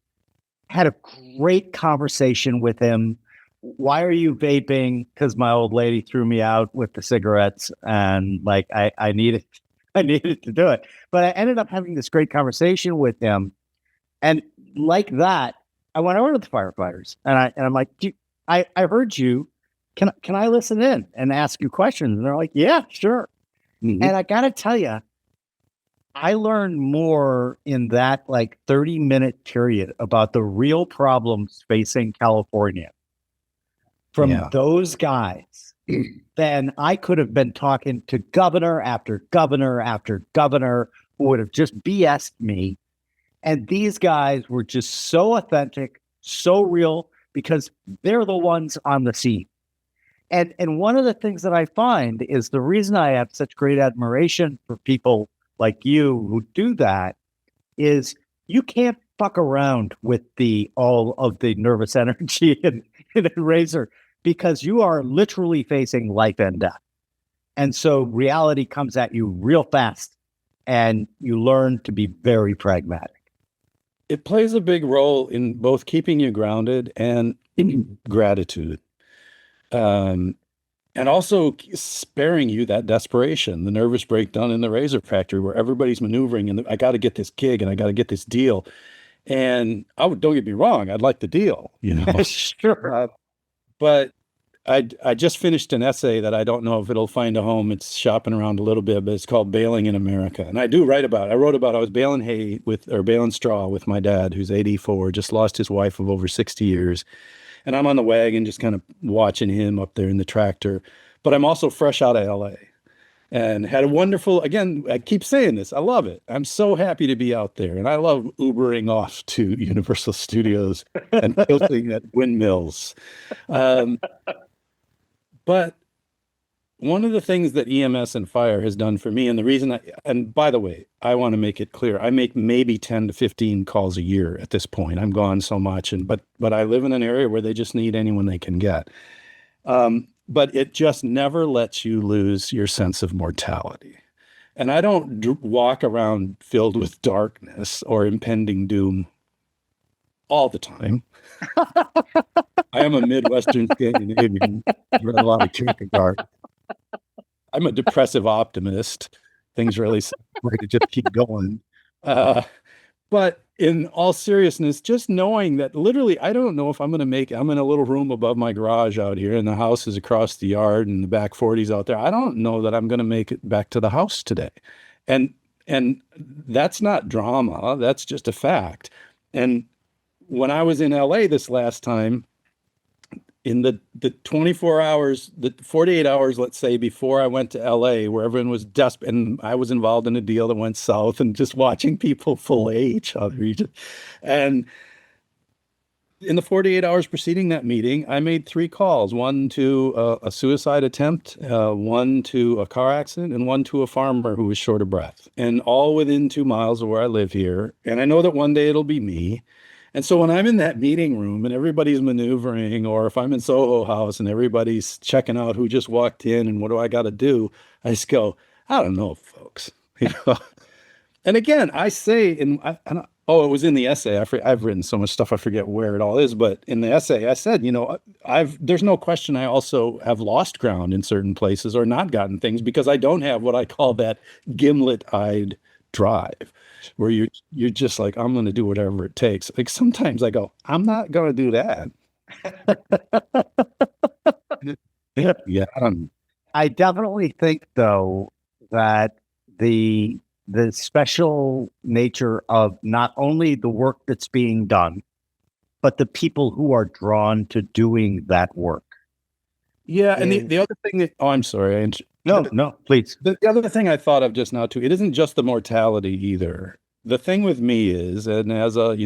had a great conversation with him, why are you vaping? Because my old lady threw me out with the cigarettes, and like I needed I needed to do it. But I ended up having this great conversation with him, and like that, I went over to the firefighters, and I'm like, I heard you. Can I listen in and ask you questions? And they're like, yeah, sure. Mhm. And I got to tell you, I learned more in that like 30-minute period about the real problems facing California from Yeah. those guys than I could have been talking to governor after governor after governor who would have just BS'd me. And these guys were just so authentic, so real, because they're the ones on the scene. And one of the things that I find is the reason I have such great admiration for people like you who do that is you can't fuck around with the all of the nervous energy in a razor because you are literally facing life and death. And so reality comes at you real fast and you learn to be very pragmatic. It plays a big role in both keeping you grounded and in gratitude. Um, and also sparing you that desperation, the nervous breakdown in the razor factory where everybody's maneuvering and I got to get this gig and I got to get this deal. And don't get me wrong, I'd like the deal, Sure. but I just finished an essay that I don't know if it'll find a home. It's shopping around a little bit, but it's called Baling in America. And I do write about it. I wrote about I was baling baling straw with my dad, who's 84, just lost his wife of over 60 years. And I'm on the wagon just kind of watching him up there in the tractor. But I'm also fresh out of LA and had a wonderful, again, I keep saying this, I love it. I'm so happy to be out there. And I love Ubering off to Universal Studios and tilting at windmills. Um, but one of the things that EMS and fire has done for me, and the reason and by the way, I want to make it clear, I make maybe 10 to 15 calls a year at this point. I'm gone so much, but I live in an area where they just need anyone they can get. But it just never lets you lose your sense of mortality. And I don't walk around filled with darkness or impending doom all the time. I am a Midwestern Scandinavian. Read a lot of Kierkegaard. I'm a depressive optimist. Things really seem like to just keep going. Uh, but in all seriousness, just knowing that literally, I don't know if I'm going to I'm in a little room above my garage out here, and the house is across the yard, and the back 40's out there. I don't know that I'm going to make it back to the house today. And and that's not drama. That's just a fact. And when I was in LA this last time, in the 24 hours, the 48 hours, let's say, before I went to LA, where everyone was desperate, and I was involved in a deal that went south, and just watching people fillet each other. And in the 48 hours preceding that meeting, I made 3 calls, one to a suicide attempt, one to a car accident, and one to a farmer who was short of breath, and all within 2 miles of where I live here. And I know that one day it'll be me. And so when I'm in that meeting room and everybody's maneuvering, or if I'm in Soho House and everybody's checking out who just walked in and what do I got to do, I just go, I don't know, folks. You know? And again, I say oh, it was in the essay. I've written so much stuff I forget where it all is, but in the essay I said, there's no question I also have lost ground in certain places or not gotten things because I don't have what I call that Gimlet-Eyed Drive, where you're just like, I'm going to do whatever it takes. Like sometimes I go, I'm not going to do that. Yeah, I don't. I definitely think, though, that the special nature of not only the work that's being done, but the people who are drawn to doing that work. Yeah, and the other thing that, oh, I'm sorry. No, please. The other thing I thought of just now too, it isn't just the mortality either. The thing with me is, and as a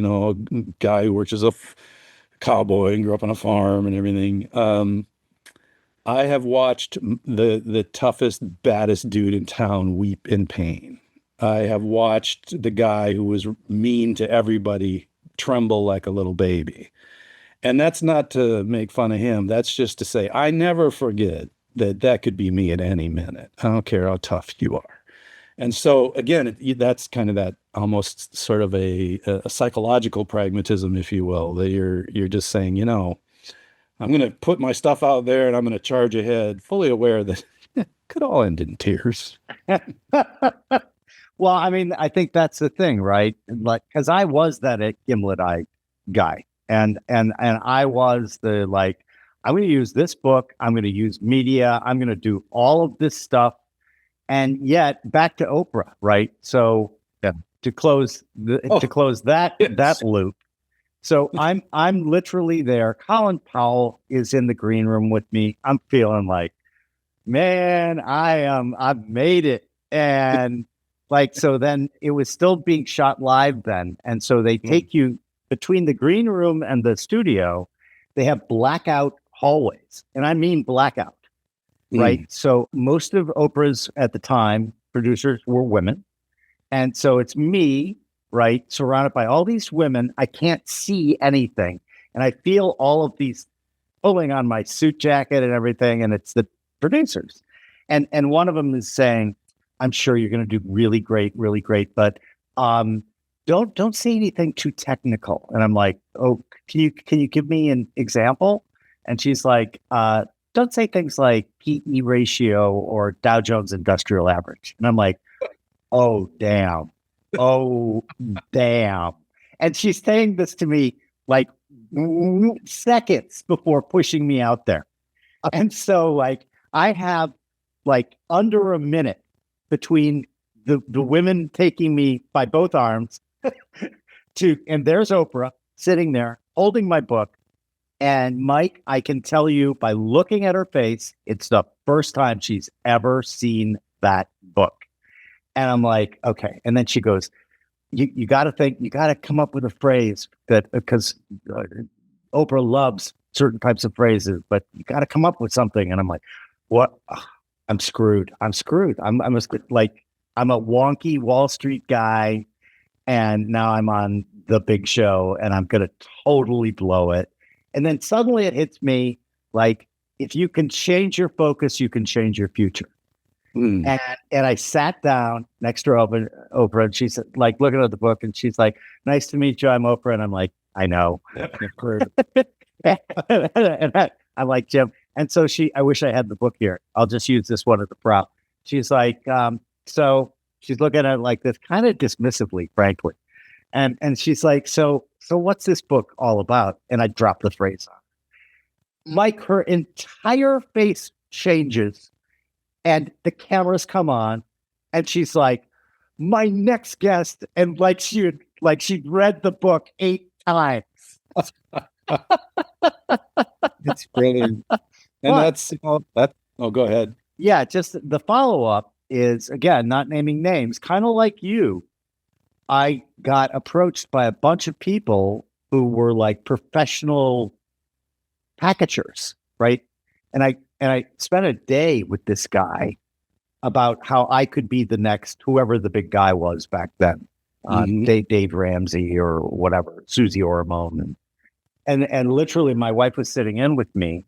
guy who works as a cowboy and grew up on a farm and everything, I have watched the toughest, baddest dude in town weep in pain. I have watched the guy who was mean to everybody tremble like a little baby. And that's not to make fun of him. That's just to say, I never forget that could be me at any minute. I don't care how tough you are. And so again, that's kind of that almost sort of a psychological pragmatism, if you will, that you're just saying, I'm going to put my stuff out there and I'm going to charge ahead, fully aware that it could all end in tears. Well, I mean, I think that's the thing, right? Like, because I was that Gimlet-Eyed guy, and I was the like, I'm going to use this book, I'm going to use media, I'm going to do all of this stuff, and yet back to Oprah, right? So Yeah. to close that Yes. loop. So I'm literally there. Colin Powell is in the green room with me. I'm feeling like, man, I've made it. And like, so then it was still being shot live then. And so they take you between the green room and the studio, they have blackout hallways. And I mean blackout, right? So most of Oprah's at the time producers were women. And so it's me, right, surrounded by all these women. I can't see anything. And I feel all of these pulling on my suit jacket and everything. And it's the producers. And one of them is saying, I'm sure you're going to do really great, but don't say anything too technical. And I'm like, oh, can you give me an example? And she's like, don't say things like PE ratio or Dow Jones Industrial Average. And I'm like, oh, damn. Oh, damn. And she's saying this to me like seconds before pushing me out there. And so like I have like under a minute between the women taking me by both arms and there's Oprah sitting there holding my book. And Mike, I can tell you by looking at her face, it's the first time she's ever seen that book. And I'm like, okay. And then she goes, you got to come up with a phrase that, because Oprah loves certain types of phrases, but you got to come up with something. And I'm like, what? Ugh, I'm screwed. I'm a wonky Wall Street guy. And now I'm on the big show and I'm going to totally blow it. And then suddenly it hits me like, if you can change your focus, you can change your future. And I sat down next to Oprah, and she's like looking at the book, and she's like, "Nice to meet you. I'm Oprah." And I'm like, "I know." And I'm like, Jim. And so I wish I had the book here. I'll just use this one as a prop. She's like, so she's looking at it like this, kind of dismissively, frankly. And she's like, so what's this book all about? And I dropped the phrase on. Like her entire face changes. And the cameras come on, and she's like, "My next guest," and like she'd read the book 8 times. It's brilliant. And go ahead. Yeah, just the follow-up is, again, not naming names, kind of like you. I got approached by a bunch of people who were like professional packagers, right? And I spent a day with this guy about how I could be the next, whoever the big guy was back then, Dave Ramsey or whatever, Susie Ormond. And literally my wife was sitting in with me,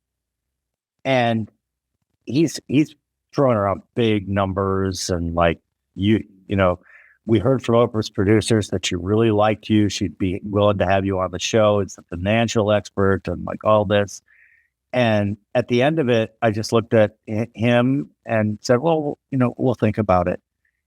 and he's throwing around big numbers and like, you know, we heard from Oprah's producers that she really liked you. She'd be willing to have you on the show as a financial expert and like all this. And at the end of it, I just looked at him and said, well, we'll think about it.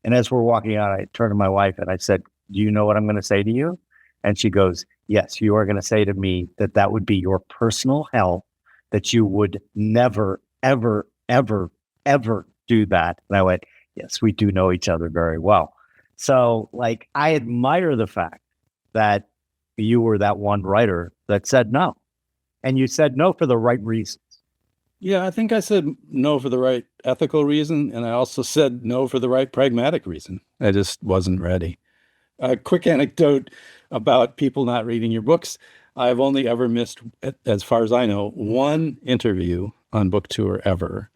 And as we're walking out, I turned to my wife and I said, do you know what I'm going to say to you? And she goes, yes, you are going to say to me that would be your personal hell, that you would never, ever, ever, ever do that. And I went, yes, we do know each other very well. So like, I admire the fact that you were that one writer that said no. And you said no for the right reasons. Yeah, I think I said no for the right ethical reason. And I also said no for the right pragmatic reason. I just wasn't ready. A quick anecdote about people not reading your books. I've only ever missed, as far as I know, one interview on book tour ever.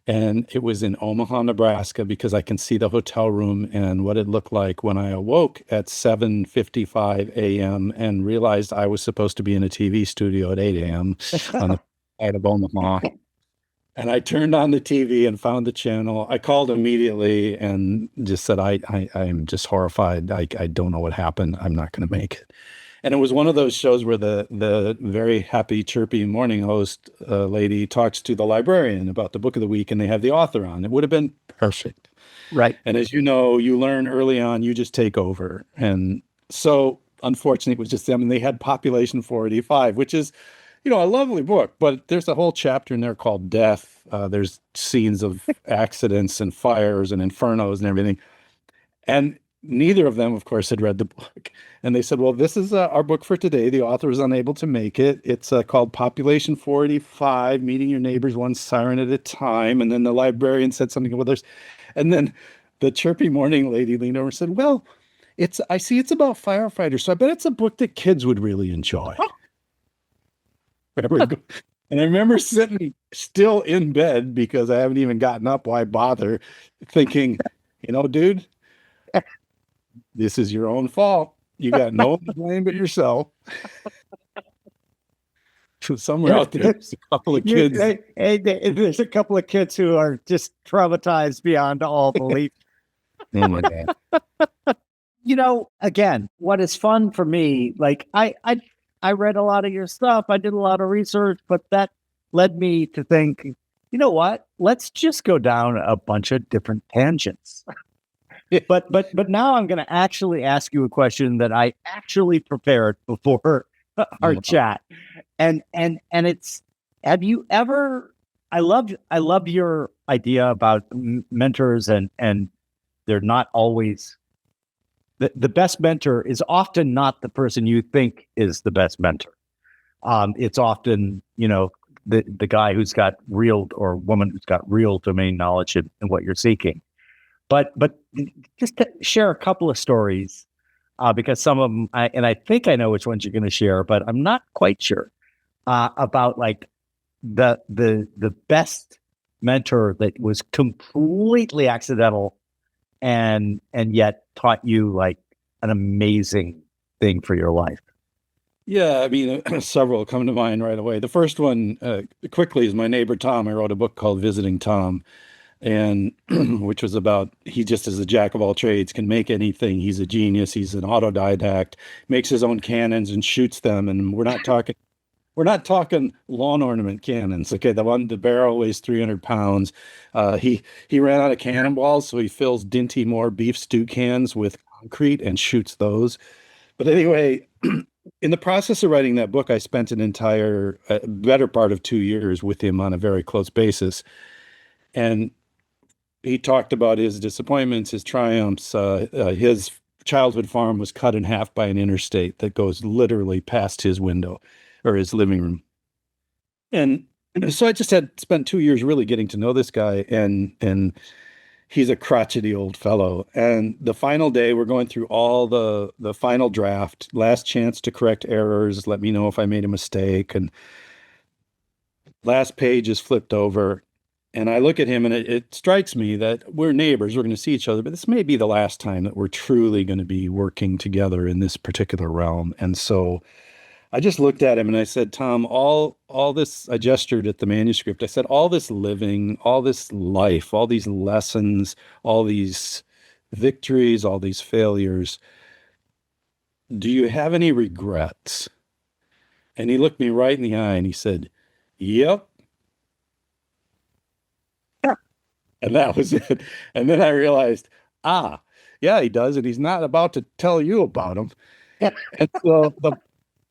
And it was in Omaha, Nebraska, because I can see the hotel room and what it looked like when I awoke at 7:55 a.m. and realized I was supposed to be in a TV studio at 8 a.m. on the side of Omaha. And I turned on the TV and found the channel. I called immediately and just said, I'm just horrified. I don't know what happened. I'm not going to make it. And it was one of those shows where the very happy, chirpy morning host lady talks to the librarian about the book of the week, and they have the author on. It would have been perfect. Right. And as you know, you learn early on, you just take over. And so, unfortunately, it was just them, and they had Population 485, which is, a lovely book, but there's a whole chapter in there called Death. There's scenes of accidents and fires and infernos and everything. And neither of them, of course, had read the book. And they said, well, this is our book for today. The author was unable to make it. It's called Population 485, Meeting Your Neighbors One Siren at a Time. And then the librarian said something, well, and then the chirpy morning lady leaned over and said, well, I see it's about firefighters, so I bet it's a book that kids would really enjoy. And I remember sitting still in bed because I haven't even gotten up. Why bother? Thinking, dude, this is your own fault. You got no one to blame but yourself. Somewhere out there's a couple of kids. There's a couple of kids who are just traumatized beyond all belief. Oh my God. Again, what is fun for me, like I read a lot of your stuff. I did a lot of research, but that led me to think, you know what? Let's just go down a bunch of different tangents. But now I'm going to actually ask you a question that I actually prepared before our chat. And it's, have you ever, I love your idea about mentors and they're not always, the best mentor is often not the person you think is the best mentor. It's often, the guy who's got real, or woman who's got real domain knowledge in what you're seeking. But just to share a couple of stories, because some of them, I think I know which ones you're going to share, but I'm not quite sure about like the best mentor that was completely accidental and yet taught you like an amazing thing for your life. Yeah, I mean, several come to mind right away. The first one, quickly, is my neighbor Tom. I wrote a book called Visiting Tom, and which was about, he just is a jack of all trades, can make anything. He's a genius. He's an autodidact, makes his own cannons and shoots them. And we're not talking lawn ornament cannons. Okay, the barrel weighs 300 pounds. He ran out of cannonballs, so he fills Dinty Moore beef stew cans with concrete and shoots those. But anyway, in the process of writing that book, I spent an entire better part of 2 years with him on a very close basis. And he talked about his disappointments, his triumphs. His childhood farm was cut in half by an interstate that goes literally past his window or his living room. And so I just had spent 2 years really getting to know this guy, and he's a crotchety old fellow. And the final day, we're going through all the final draft, last chance to correct errors, let me know if I made a mistake. And last page is flipped over. And I look at him, and it strikes me that we're neighbors, we're going to see each other, but this may be the last time that we're truly going to be working together in this particular realm. And so I just looked at him and I said, Tom, all this, I gestured at the manuscript. I said, all this living, all this life, all these lessons, all these victories, all these failures, do you have any regrets? And he looked me right in the eye and he said, yep. And that was it. And then I realized, yeah, he does. And he's not about to tell you about them. And so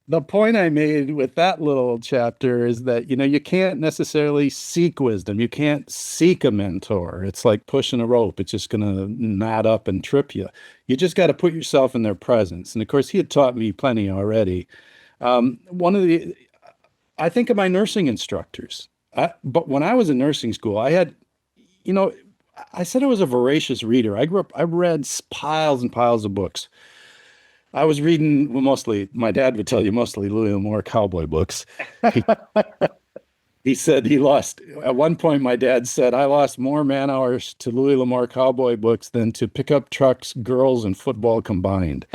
the point I made with that little chapter is that, you can't necessarily seek wisdom. You can't seek a mentor. It's like pushing a rope. It's just going to knot up and trip you. You just got to put yourself in their presence. And of course, he had taught me plenty already. I think of my nursing instructors. But when I was in nursing school, I had, I said I was a voracious reader. I read piles and piles of books. I was reading, well, mostly, my dad would tell you, mostly Louis L'Amour cowboy books. He said at one point, my dad said, I lost more man hours to Louis L'Amour cowboy books than to pickup trucks, girls, and football combined.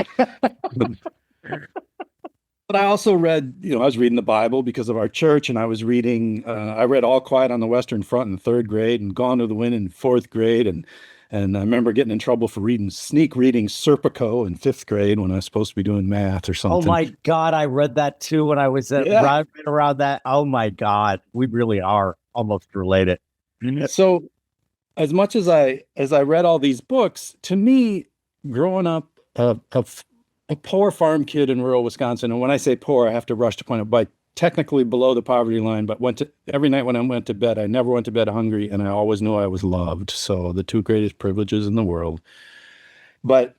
But I also read, I was reading the Bible because of our church, and I was reading, I read All Quiet on the Western Front in third grade and Gone with the Wind in fourth grade. And And I remember getting in trouble for sneak reading Serpico in fifth grade when I was supposed to be doing math or Oh something. my God, I read that too when I was at Yeah. right around that. Oh my God, we really are almost related. So as much as I read all these books, to me, growing up a poor farm kid in rural Wisconsin, and when I say poor, I have to rush to point out by technically below the poverty line, but went to every night when I went to bed, I never went to bed hungry, and I always knew I was loved. So the two greatest privileges in the world. But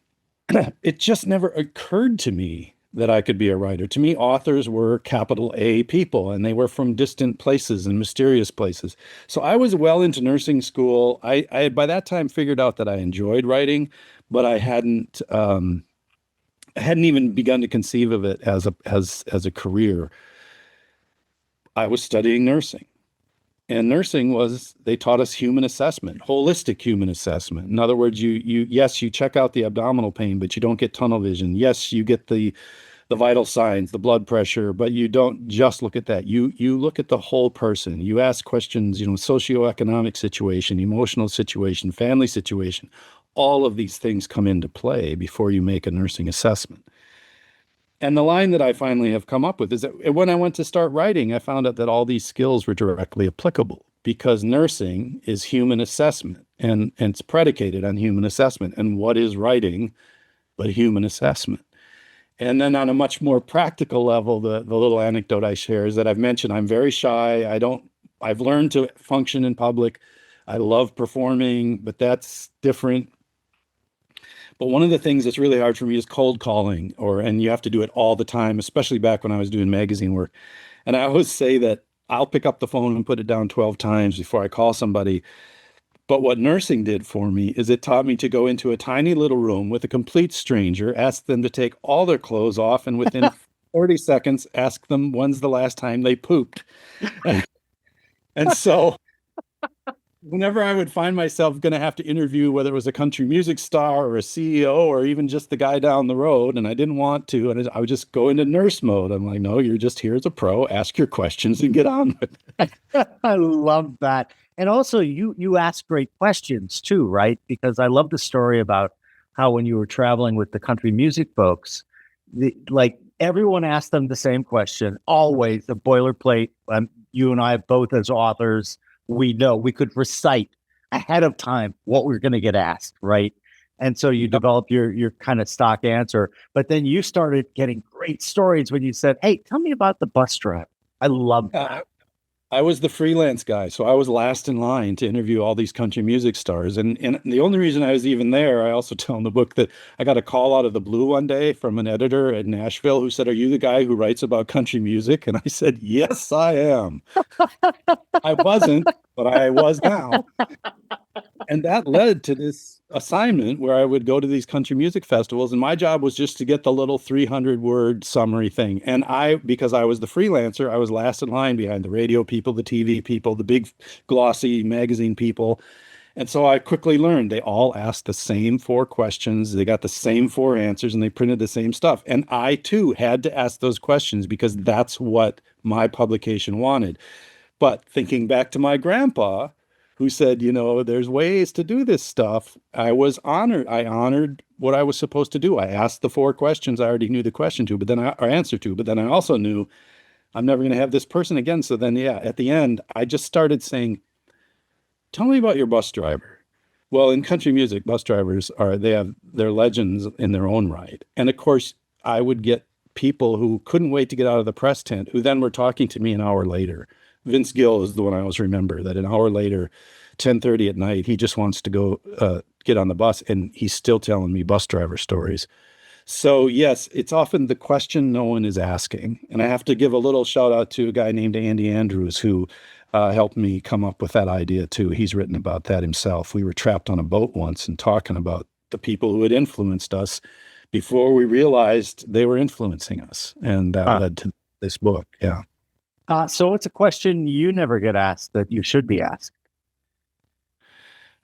it just never occurred to me that I could be a writer. To me, authors were capital A people, and they were from distant places and mysterious places. So I was well into nursing school. I had by that time figured out that I enjoyed writing, but I hadn't even begun to conceive of it as a career. I was studying nursing. And nursing was, they taught us human assessment, holistic human assessment. In other words, yes, you check out the abdominal pain, but you don't get tunnel vision. Yes, you get the vital signs, the blood pressure, but you don't just look at that. You look at the whole person. You ask questions, socioeconomic situation, emotional situation, family situation. All of these things come into play before you make a nursing assessment. And the line that I finally have come up with is that when I went to start writing, I found out that all these skills were directly applicable because nursing is human assessment and it's predicated on human assessment. And what is writing but human assessment? And then on a much more practical level, the little anecdote I share is that I've mentioned I'm very shy. I've learned to function in public. I love performing, but that's different. But one of the things that's really hard for me is cold calling, and you have to do it all the time, especially back when I was doing magazine work. And I always say that I'll pick up the phone and put it down 12 times before I call somebody. But what nursing did for me is it taught me to go into a tiny little room with a complete stranger, ask them to take all their clothes off, and within 40 seconds, ask them when's the last time they pooped. And so whenever I would find myself going to have to interview, whether it was a country music star or a CEO or even just the guy down the road, and I didn't want to, and I would just go into nurse mode. I'm like, no, you're just here as a pro, ask your questions and get on with it. I love that. And also you ask great questions too, right? Because I love the story about how when you were traveling with the country music folks, like everyone asked them the same question, always the boilerplate. You and I both as authors, we know we could recite ahead of time what we're going to get asked, right? And so you develop your kind of stock answer, but then you started getting great stories when you said, "Hey, tell me about the bus driver." I love that. I was the freelance guy, so I was last in line to interview all these country music stars. And the only reason I was even there, I also tell in the book that I got a call out of the blue one day from an editor at Nashville who said, "Are you the guy who writes about country music?" And I said, "Yes, I am." I wasn't, but I was now. And that led to this assignment where I would go to these country music festivals, and my job was just to get the little 300 word summary thing. And because I was the freelancer, I was last in line behind the radio people, the TV people, the big glossy magazine people. And so I quickly learned they all asked the same four questions, they got the same four answers, and they printed the same stuff. And I too had to ask those questions because that's what my publication wanted. But thinking back to my grandpa, who said, there's ways to do this stuff, I was honored. I honored what I was supposed to do. I asked the four questions I already knew the question to, or answer to, but then I also knew I'm never going to have this person again. So then, yeah, at the end, I just started saying, tell me about your bus driver. Well, in country music, bus drivers they're legends in their own right. And of course, I would get people who couldn't wait to get out of the press tent, who then were talking to me an hour later. Vince Gill is the one I always remember, that an hour later, 10:30 at night, he just wants to go get on the bus, and he's still telling me bus driver stories. So yes, it's often the question no one is asking. And I have to give a little shout out to a guy named Andy Andrews who helped me come up with that idea too. He's written about that himself. We were trapped on a boat once and talking about the people who had influenced us before we realized they were influencing us. And that led to this book. Yeah. So it's a question you never get asked that you should be asked.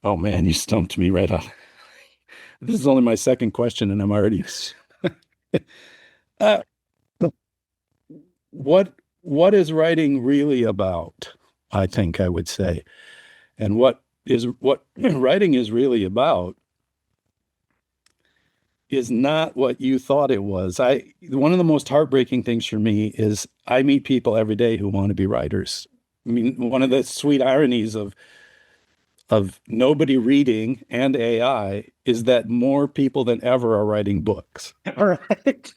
Oh man, you stumped me right on. This is only my second question, and I'm already. uh, what is writing really about? I think I would say, and what what writing is really about is not what you thought it was. One of the most heartbreaking things for me is I meet people every day who want to be writers. I mean, one of the sweet ironies of nobody reading and AI is that more people than ever are writing books. All right.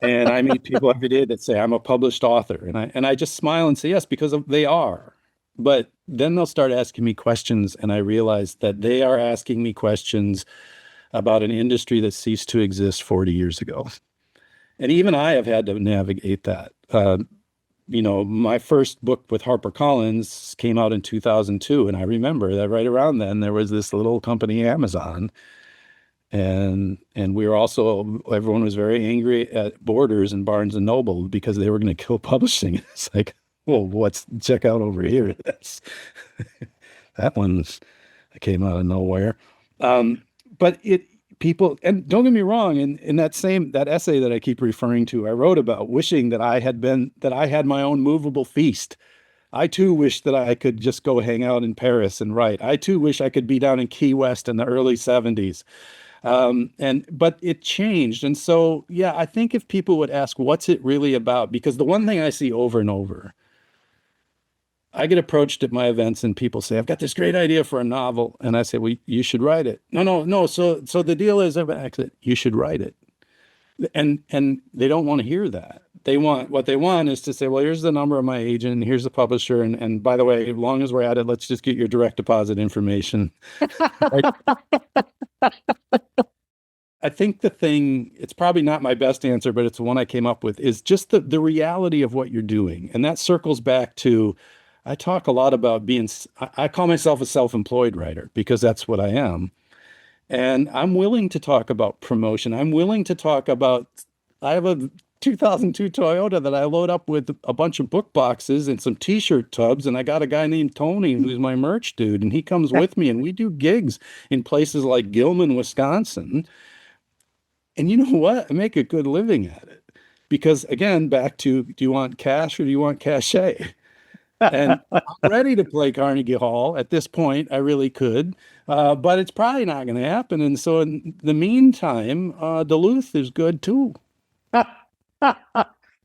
And I meet people every day that say I'm a published author, and I just smile and say yes because they are. But then they'll start asking me questions, and I realize that they are asking me questions about an industry that ceased to exist 40 years ago. And even I have had to navigate that. My first book with HarperCollins came out in 2002. And I remember that right around then, there was this little company, Amazon. And we were also, everyone was very angry at Borders and Barnes and Noble because they were going to kill publishing. It's like, well, check out over here. That one came out of nowhere. But people, and don't get me wrong, in that essay that I keep referring to, I wrote about wishing that I had my own movable feast. I too wish that I could just go hang out in Paris and write. I too wish I could be down in Key West in the early 70s. But it changed. And so, yeah, I think if people would ask, what's it really about? Because the one thing I see over and over, I get approached at my events and people say, I've got this great idea for a novel. And I say, well, you should write it. No. So the deal is, you should write it. And they don't want to hear that. What they want is to say, well, here's the number of my agent, here's the publisher. And by the way, as long as we're at it, let's just get your direct deposit information. I think it's probably not my best answer, but it's the one I came up with, is just the reality of what you're doing. And that circles back to, I talk a lot about I call myself a self-employed writer because that's what I am. And I'm willing to talk about promotion. I'm willing to talk about, I have a 2002 Toyota that I load up with a bunch of book boxes and some t-shirt tubs. And I got a guy named Tony who's my merch dude. And he comes with me and we do gigs in places like Gilman, Wisconsin. And you know what? I make a good living at it. Because again, back to, do you want cash or do you want cachet? And I'm ready to play Carnegie Hall at this point. I really could, but it's probably not going to happen. And so in the meantime, Duluth is good too.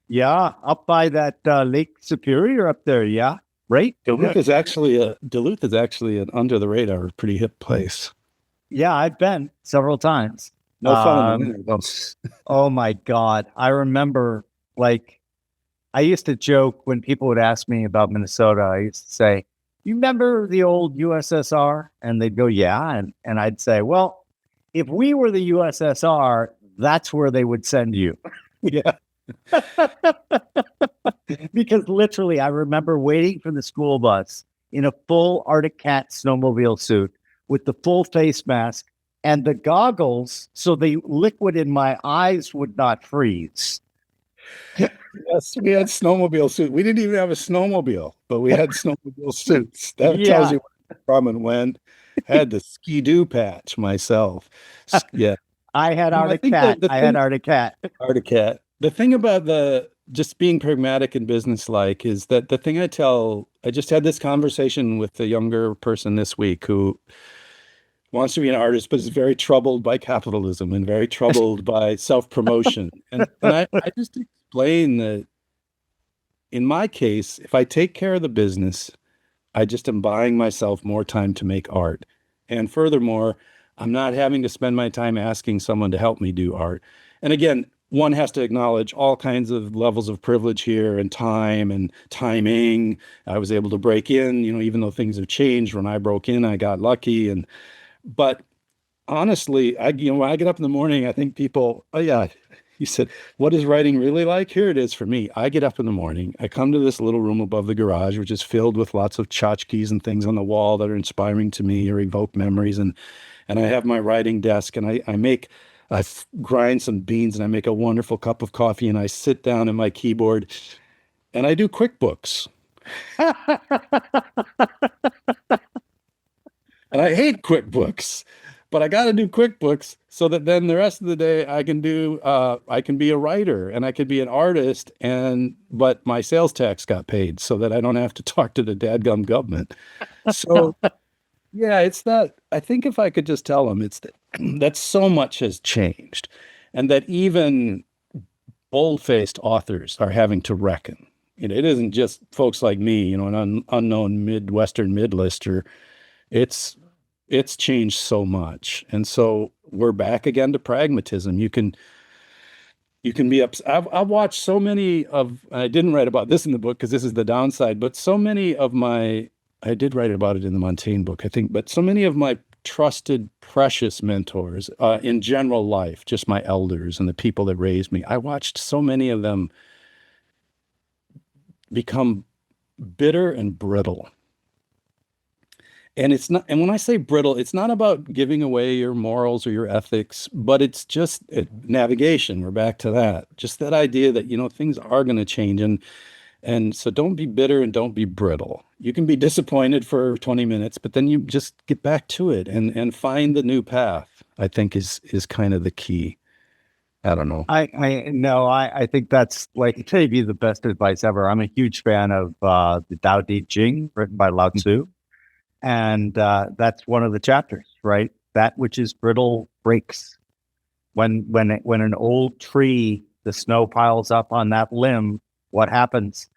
Yeah, up by that Lake Superior up there. Yeah, right. Duluth is actually an under the radar, pretty hip place. Yeah, I've been several times. No fun in the winter. Oh my God. I remember, I used to joke when people would ask me about Minnesota. I used to say, you remember the old USSR? And they'd go, yeah. And I'd say, well, if we were the USSR, that's where they would send you. Yeah. Because literally, I remember waiting for the school bus in a full Arctic Cat snowmobile suit with the full face mask and the goggles so the liquid in my eyes would not freeze. Yes, we had snowmobile suits. We didn't even have a snowmobile, but we had snowmobile suits. That tells you where I'm from and when. I had the ski-doo patch myself. Yeah. I had Arctic Cat. I had Arctic Cat. Arctic Cat. The thing about just being pragmatic and business-like is that the thing I just had this conversation with a younger person this week who wants to be an artist, but is very troubled by capitalism and very troubled by self-promotion. And I just explain that in my case, if I take care of the business, I just am buying myself more time to make art. And furthermore, I'm not having to spend my time asking someone to help me do art. And again, one has to acknowledge all kinds of levels of privilege here and time and timing. I was able to break in, even though things have changed. When I broke in, I got lucky. But honestly, when I get up in the morning, I think people, oh yeah, you said, what is writing really like? Here it is for me. I get up in the morning, I come to this little room above the garage, which is filled with lots of tchotchkes and things on the wall that are inspiring to me or evoke memories. And I have my writing desk and I grind some beans and I make a wonderful cup of coffee and I sit down at my keyboard and I do QuickBooks. And I hate QuickBooks, but I got to do QuickBooks so that then the rest of the day I can be a writer and I could be an artist but my sales tax got paid so that I don't have to talk to the dadgum government. So Yeah, it's that. I think if I could just tell them, it's that that so much has changed, and that even bold-faced authors are having to reckon. It isn't just folks like me, an unknown Midwestern midlister. It's it's changed so much, and so we're back again to pragmatism. You can be up. I've watched so many of. I didn't write about this in the book because this is the downside, but so many of my. I did write about it in the Montaigne book, I think, but so many of my trusted, precious mentors in general life, just my elders and the people that raised me. I watched so many of them become bitter and brittle. And it's not, and when I say brittle, it's not about giving away your morals or your ethics, but it's just navigation. We're back to that. Just that idea that, things are going to change. And so don't be bitter and don't be brittle. You can be disappointed for 20 minutes, but then you just get back to it and find the new path, I think is kind of the key. I don't know. I no, I think that's like maybe the best advice ever. I'm a huge fan of the Tao Te Ching, written by Lao Tzu, and that's one of the chapters, right? That which is brittle breaks. When an old tree, the snow piles up on that limb, what happens?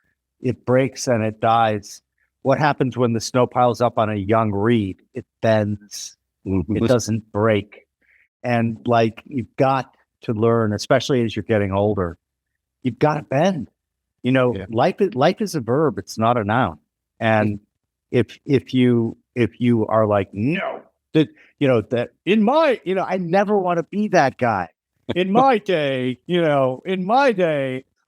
It breaks and it dies. What happens when the snow piles up on a young reed? It bends. It doesn't break. And like you've got to learn, especially as you're getting older, you've got to bend. Yeah. Life is a verb, it's not a noun. And if you are like, no, that in my, I never want to be that guy. In my day,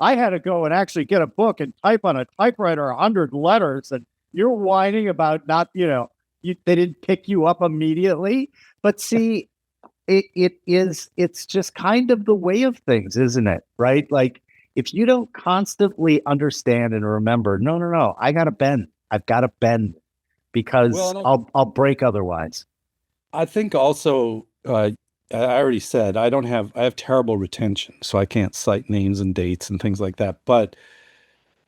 I had to go and actually get a book and type on a typewriter 100 letters, and you're whining about not, they didn't pick you up immediately. But see, it's just kind of the way of things, isn't it? Right? Like if you don't constantly understand and remember, no, I gotta bend. I've got to bend Well, because and I'll break otherwise. I think also, I already said I have terrible retention, so I can't cite names and dates and things like that. But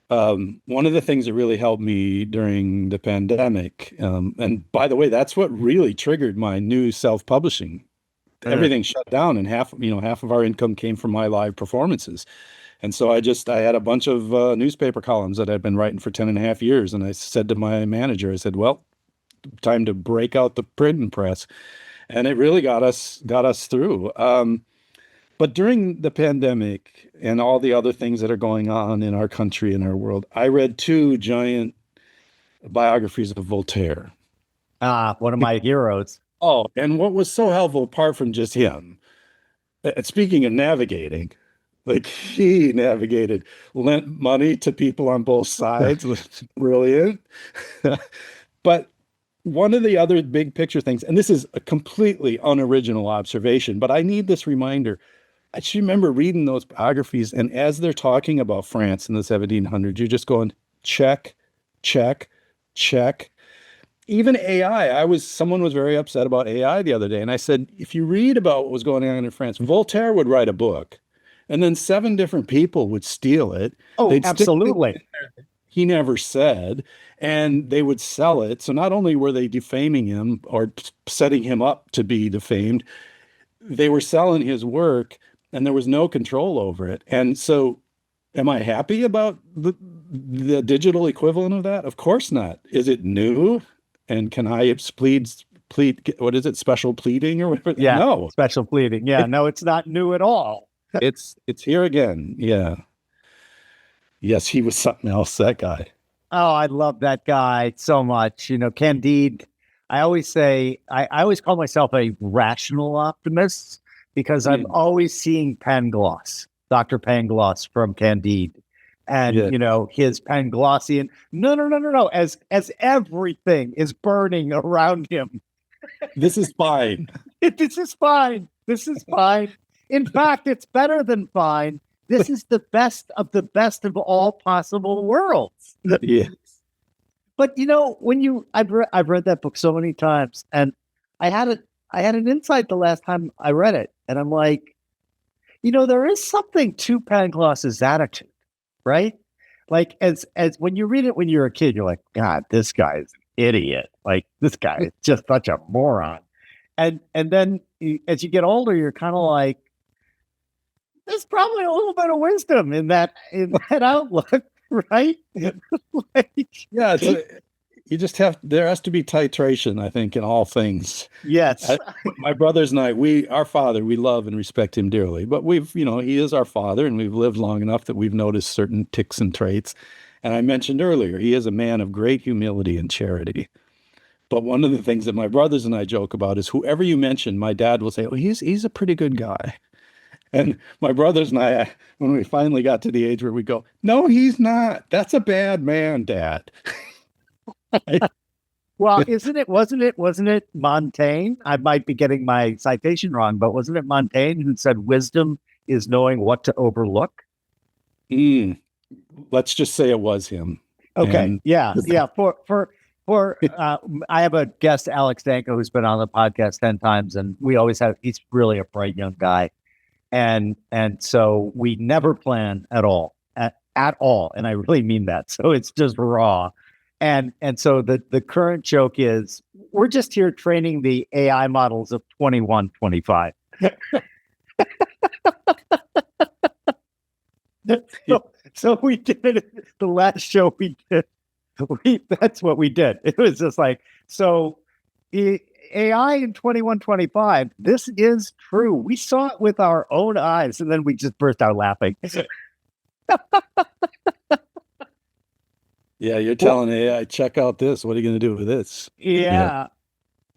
one of the things that really helped me during the pandemic, and by the way, that's what really triggered my new self-publishing. Uh, Everything shut down, and half of our income came from my live performances. And so I had a bunch of newspaper columns that I'd been writing for 10 and a half years. And I said to my manager, I said, well, time to break out the printing press. And it really got us through. But during the pandemic and all the other things that are going on in our country and our world, I read two giant biographies of Voltaire. one of my heroes. Oh, and what was so helpful, apart from just him, speaking of navigating, like he navigated, lent money to people on both sides, was brilliant. But one of the other big picture things, and this is a completely unoriginal observation, but I need this reminder. I just remember reading those biographies, and as they're talking about France in the 1700s, you're just going, check, check, check. Even AI, someone was very upset about AI the other day, and I said, if you read about what was going on in France, Voltaire would write a book, and then seven different people would steal it. Oh, They'd stick things absolutely. he never said, and they would sell it. So not only were they defaming him or setting him up to be defamed, they were selling his work, and there was no control over it. And so, am I happy about the digital equivalent of that? Of course not. Is it new? And can I plead, what is it, special pleading or whatever? Yeah, No, special pleading. Yeah, it, no, it's not new at all. it's here again. Yeah. Yes, he was something else, that guy. Oh, I love that guy so much. Candide. I always call myself a rational optimist because I'm Yeah. always seeing Pangloss, Dr. Pangloss from Candide. And Yeah. his Panglossian, no, as everything is burning around him. This is fine. This is fine. This is fine. In fact, it's better than fine. This is the best of all possible worlds. Yeah. But I've read that book so many times, and I had an insight the last time I read it, and I'm like, there is something to Pangloss's attitude, right? Like as when you read it when you're a kid, you're like, God, this guy is idiot. Like, this guy is just such a moron. And then as you get older, you're kind of like, there's probably a little bit of wisdom in that outlook, right? Like, Yeah, you just there has to be titration, I think, in all things. yes. My brothers and I, our father, we love and respect him dearly, but he is our father, and we've lived long enough that we've noticed certain tics and traits. And I mentioned earlier, he is a man of great humility and charity. But one of the things that my brothers and I joke about is whoever you mention, my dad will say, "Oh, he's a pretty good guy." And my brothers and I, when we finally got to the age where we go, "No, he's not. That's a bad man, Dad." Well, wasn't it Montaigne? I might be getting my citation wrong, but wasn't it Montaigne who said wisdom is knowing what to overlook? Let's just say it was him. Okay. And yeah. I have a guest, Alex Danko, who's been on the podcast 10 times, and he's really a bright young guy. And so we never plan at all. And I really mean that. So it's just raw. And so the current joke is we're just here training the AI models of 21, 25. So we did it. The last show we did, that's what we did. It was just like, so AI in 21, 25, this is true. We saw it with our own eyes, and then we just burst out laughing. Yeah, you're telling AI, check out this. What are you going to do with this? Yeah.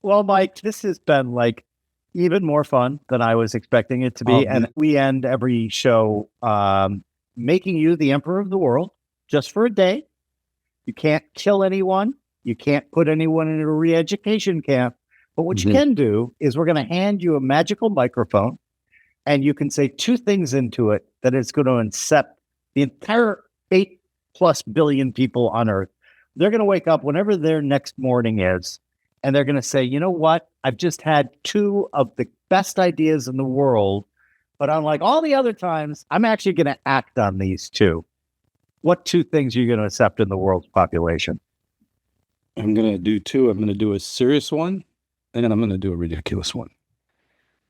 Well, Mike, this has been like even more fun than I was expecting it to be. And we end every show making you the emperor of the world just for a day. You can't kill anyone. You can't put anyone in a re-education camp. But what you can do is we're going to hand you a magical microphone, and you can say 2 things into it that is going to incept the entire 8+ billion people on Earth. They're going to wake up whenever their next morning is, and they're going to say, you know what? I've just had 2 of the best ideas in the world, but unlike all the other times, I'm actually going to act on these 2. What 2 things are you going to accept in the world's population? I'm going to do 2. I'm going to do a serious one, and then I'm going to do a ridiculous one.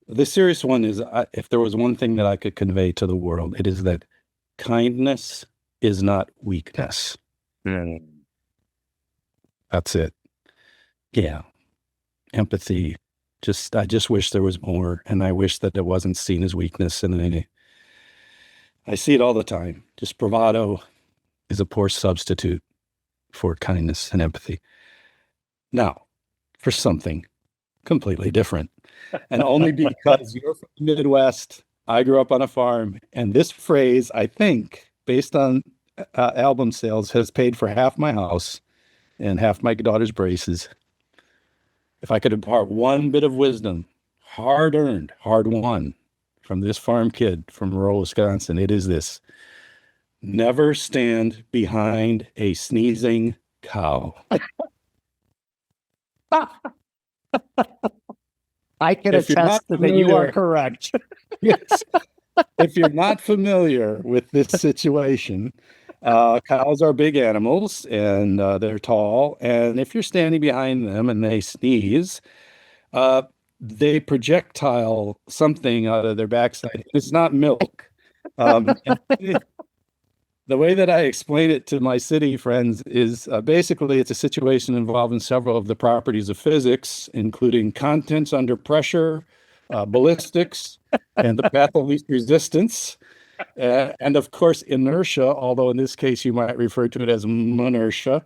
The serious one is, if there was one thing that I could convey to the world, it is that kindness is not weakness. That's it. Yeah. Empathy. I just wish there was more, and I wish that it wasn't seen as weakness. And I see it all the time. Just bravado is a poor substitute for kindness and empathy. Now, for something completely different. And only because you're from the Midwest, I grew up on a farm, and this phrase, I think, based on album sales, has paid for half my house and half my daughter's braces. If I could impart one bit of wisdom, hard-earned, hard-won, from this farm kid from rural Wisconsin, it is this: never stand behind a sneezing cow. I can attest that you are correct. Yes. If you're not familiar with this situation, cows are big animals, and they're tall. And if you're standing behind them and they sneeze, they projectile something out of their backside. It's not milk. The way that I explain it to my city friends is basically it's a situation involving several of the properties of physics, including contents under pressure, ballistics, and the path of least resistance. And of course, inertia, although in this case you might refer to it as inertia.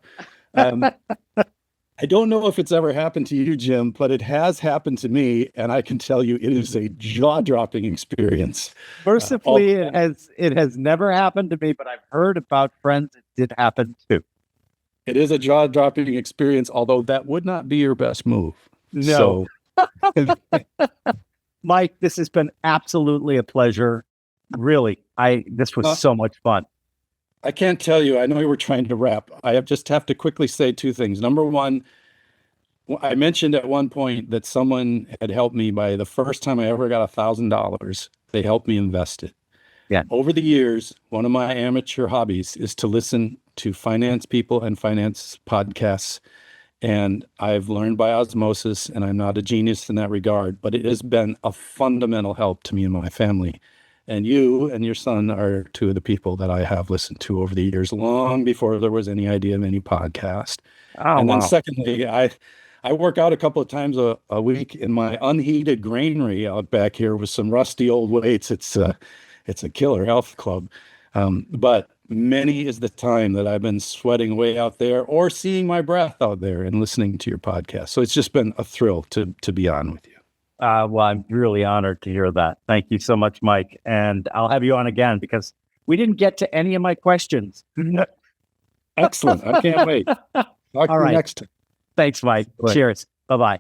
I don't know if it's ever happened to you, Jim, but it has happened to me, and I can tell you it is a jaw-dropping experience. Mercifully, it has never happened to me, but I've heard about friends it did happen to. It is a jaw-dropping experience, although that would not be your best move. No. So. Mike, this has been absolutely a pleasure. Really, this was so much fun. I can't tell you. I know you were trying to wrap. I just have to quickly say 2 things. Number one, I mentioned at one point that someone had helped me by the first time I ever got $1,000. They helped me invest it. Yeah. Over the years, one of my amateur hobbies is to listen to finance people and finance podcasts. And I've learned by osmosis, and I'm not a genius in that regard, but it has been a fundamental help to me and my family. And you and your son are two of the people that I have listened to over the years, long before there was any idea of any podcast. Oh, And then wow. secondly, I work out a couple of times a week in my unheated granary out back here with some rusty old weights. It's a killer health club. But many is the time that I've been sweating away out there or seeing my breath out there and listening to your podcast. So it's just been a thrill to be on with you. Well, I'm really honored to hear that. Thank you so much, Mike. And I'll have you on again because we didn't get to any of my questions. Excellent. I can't wait. Talk to you right. next time. Thanks, Mike. Bye. Cheers. Bye-bye.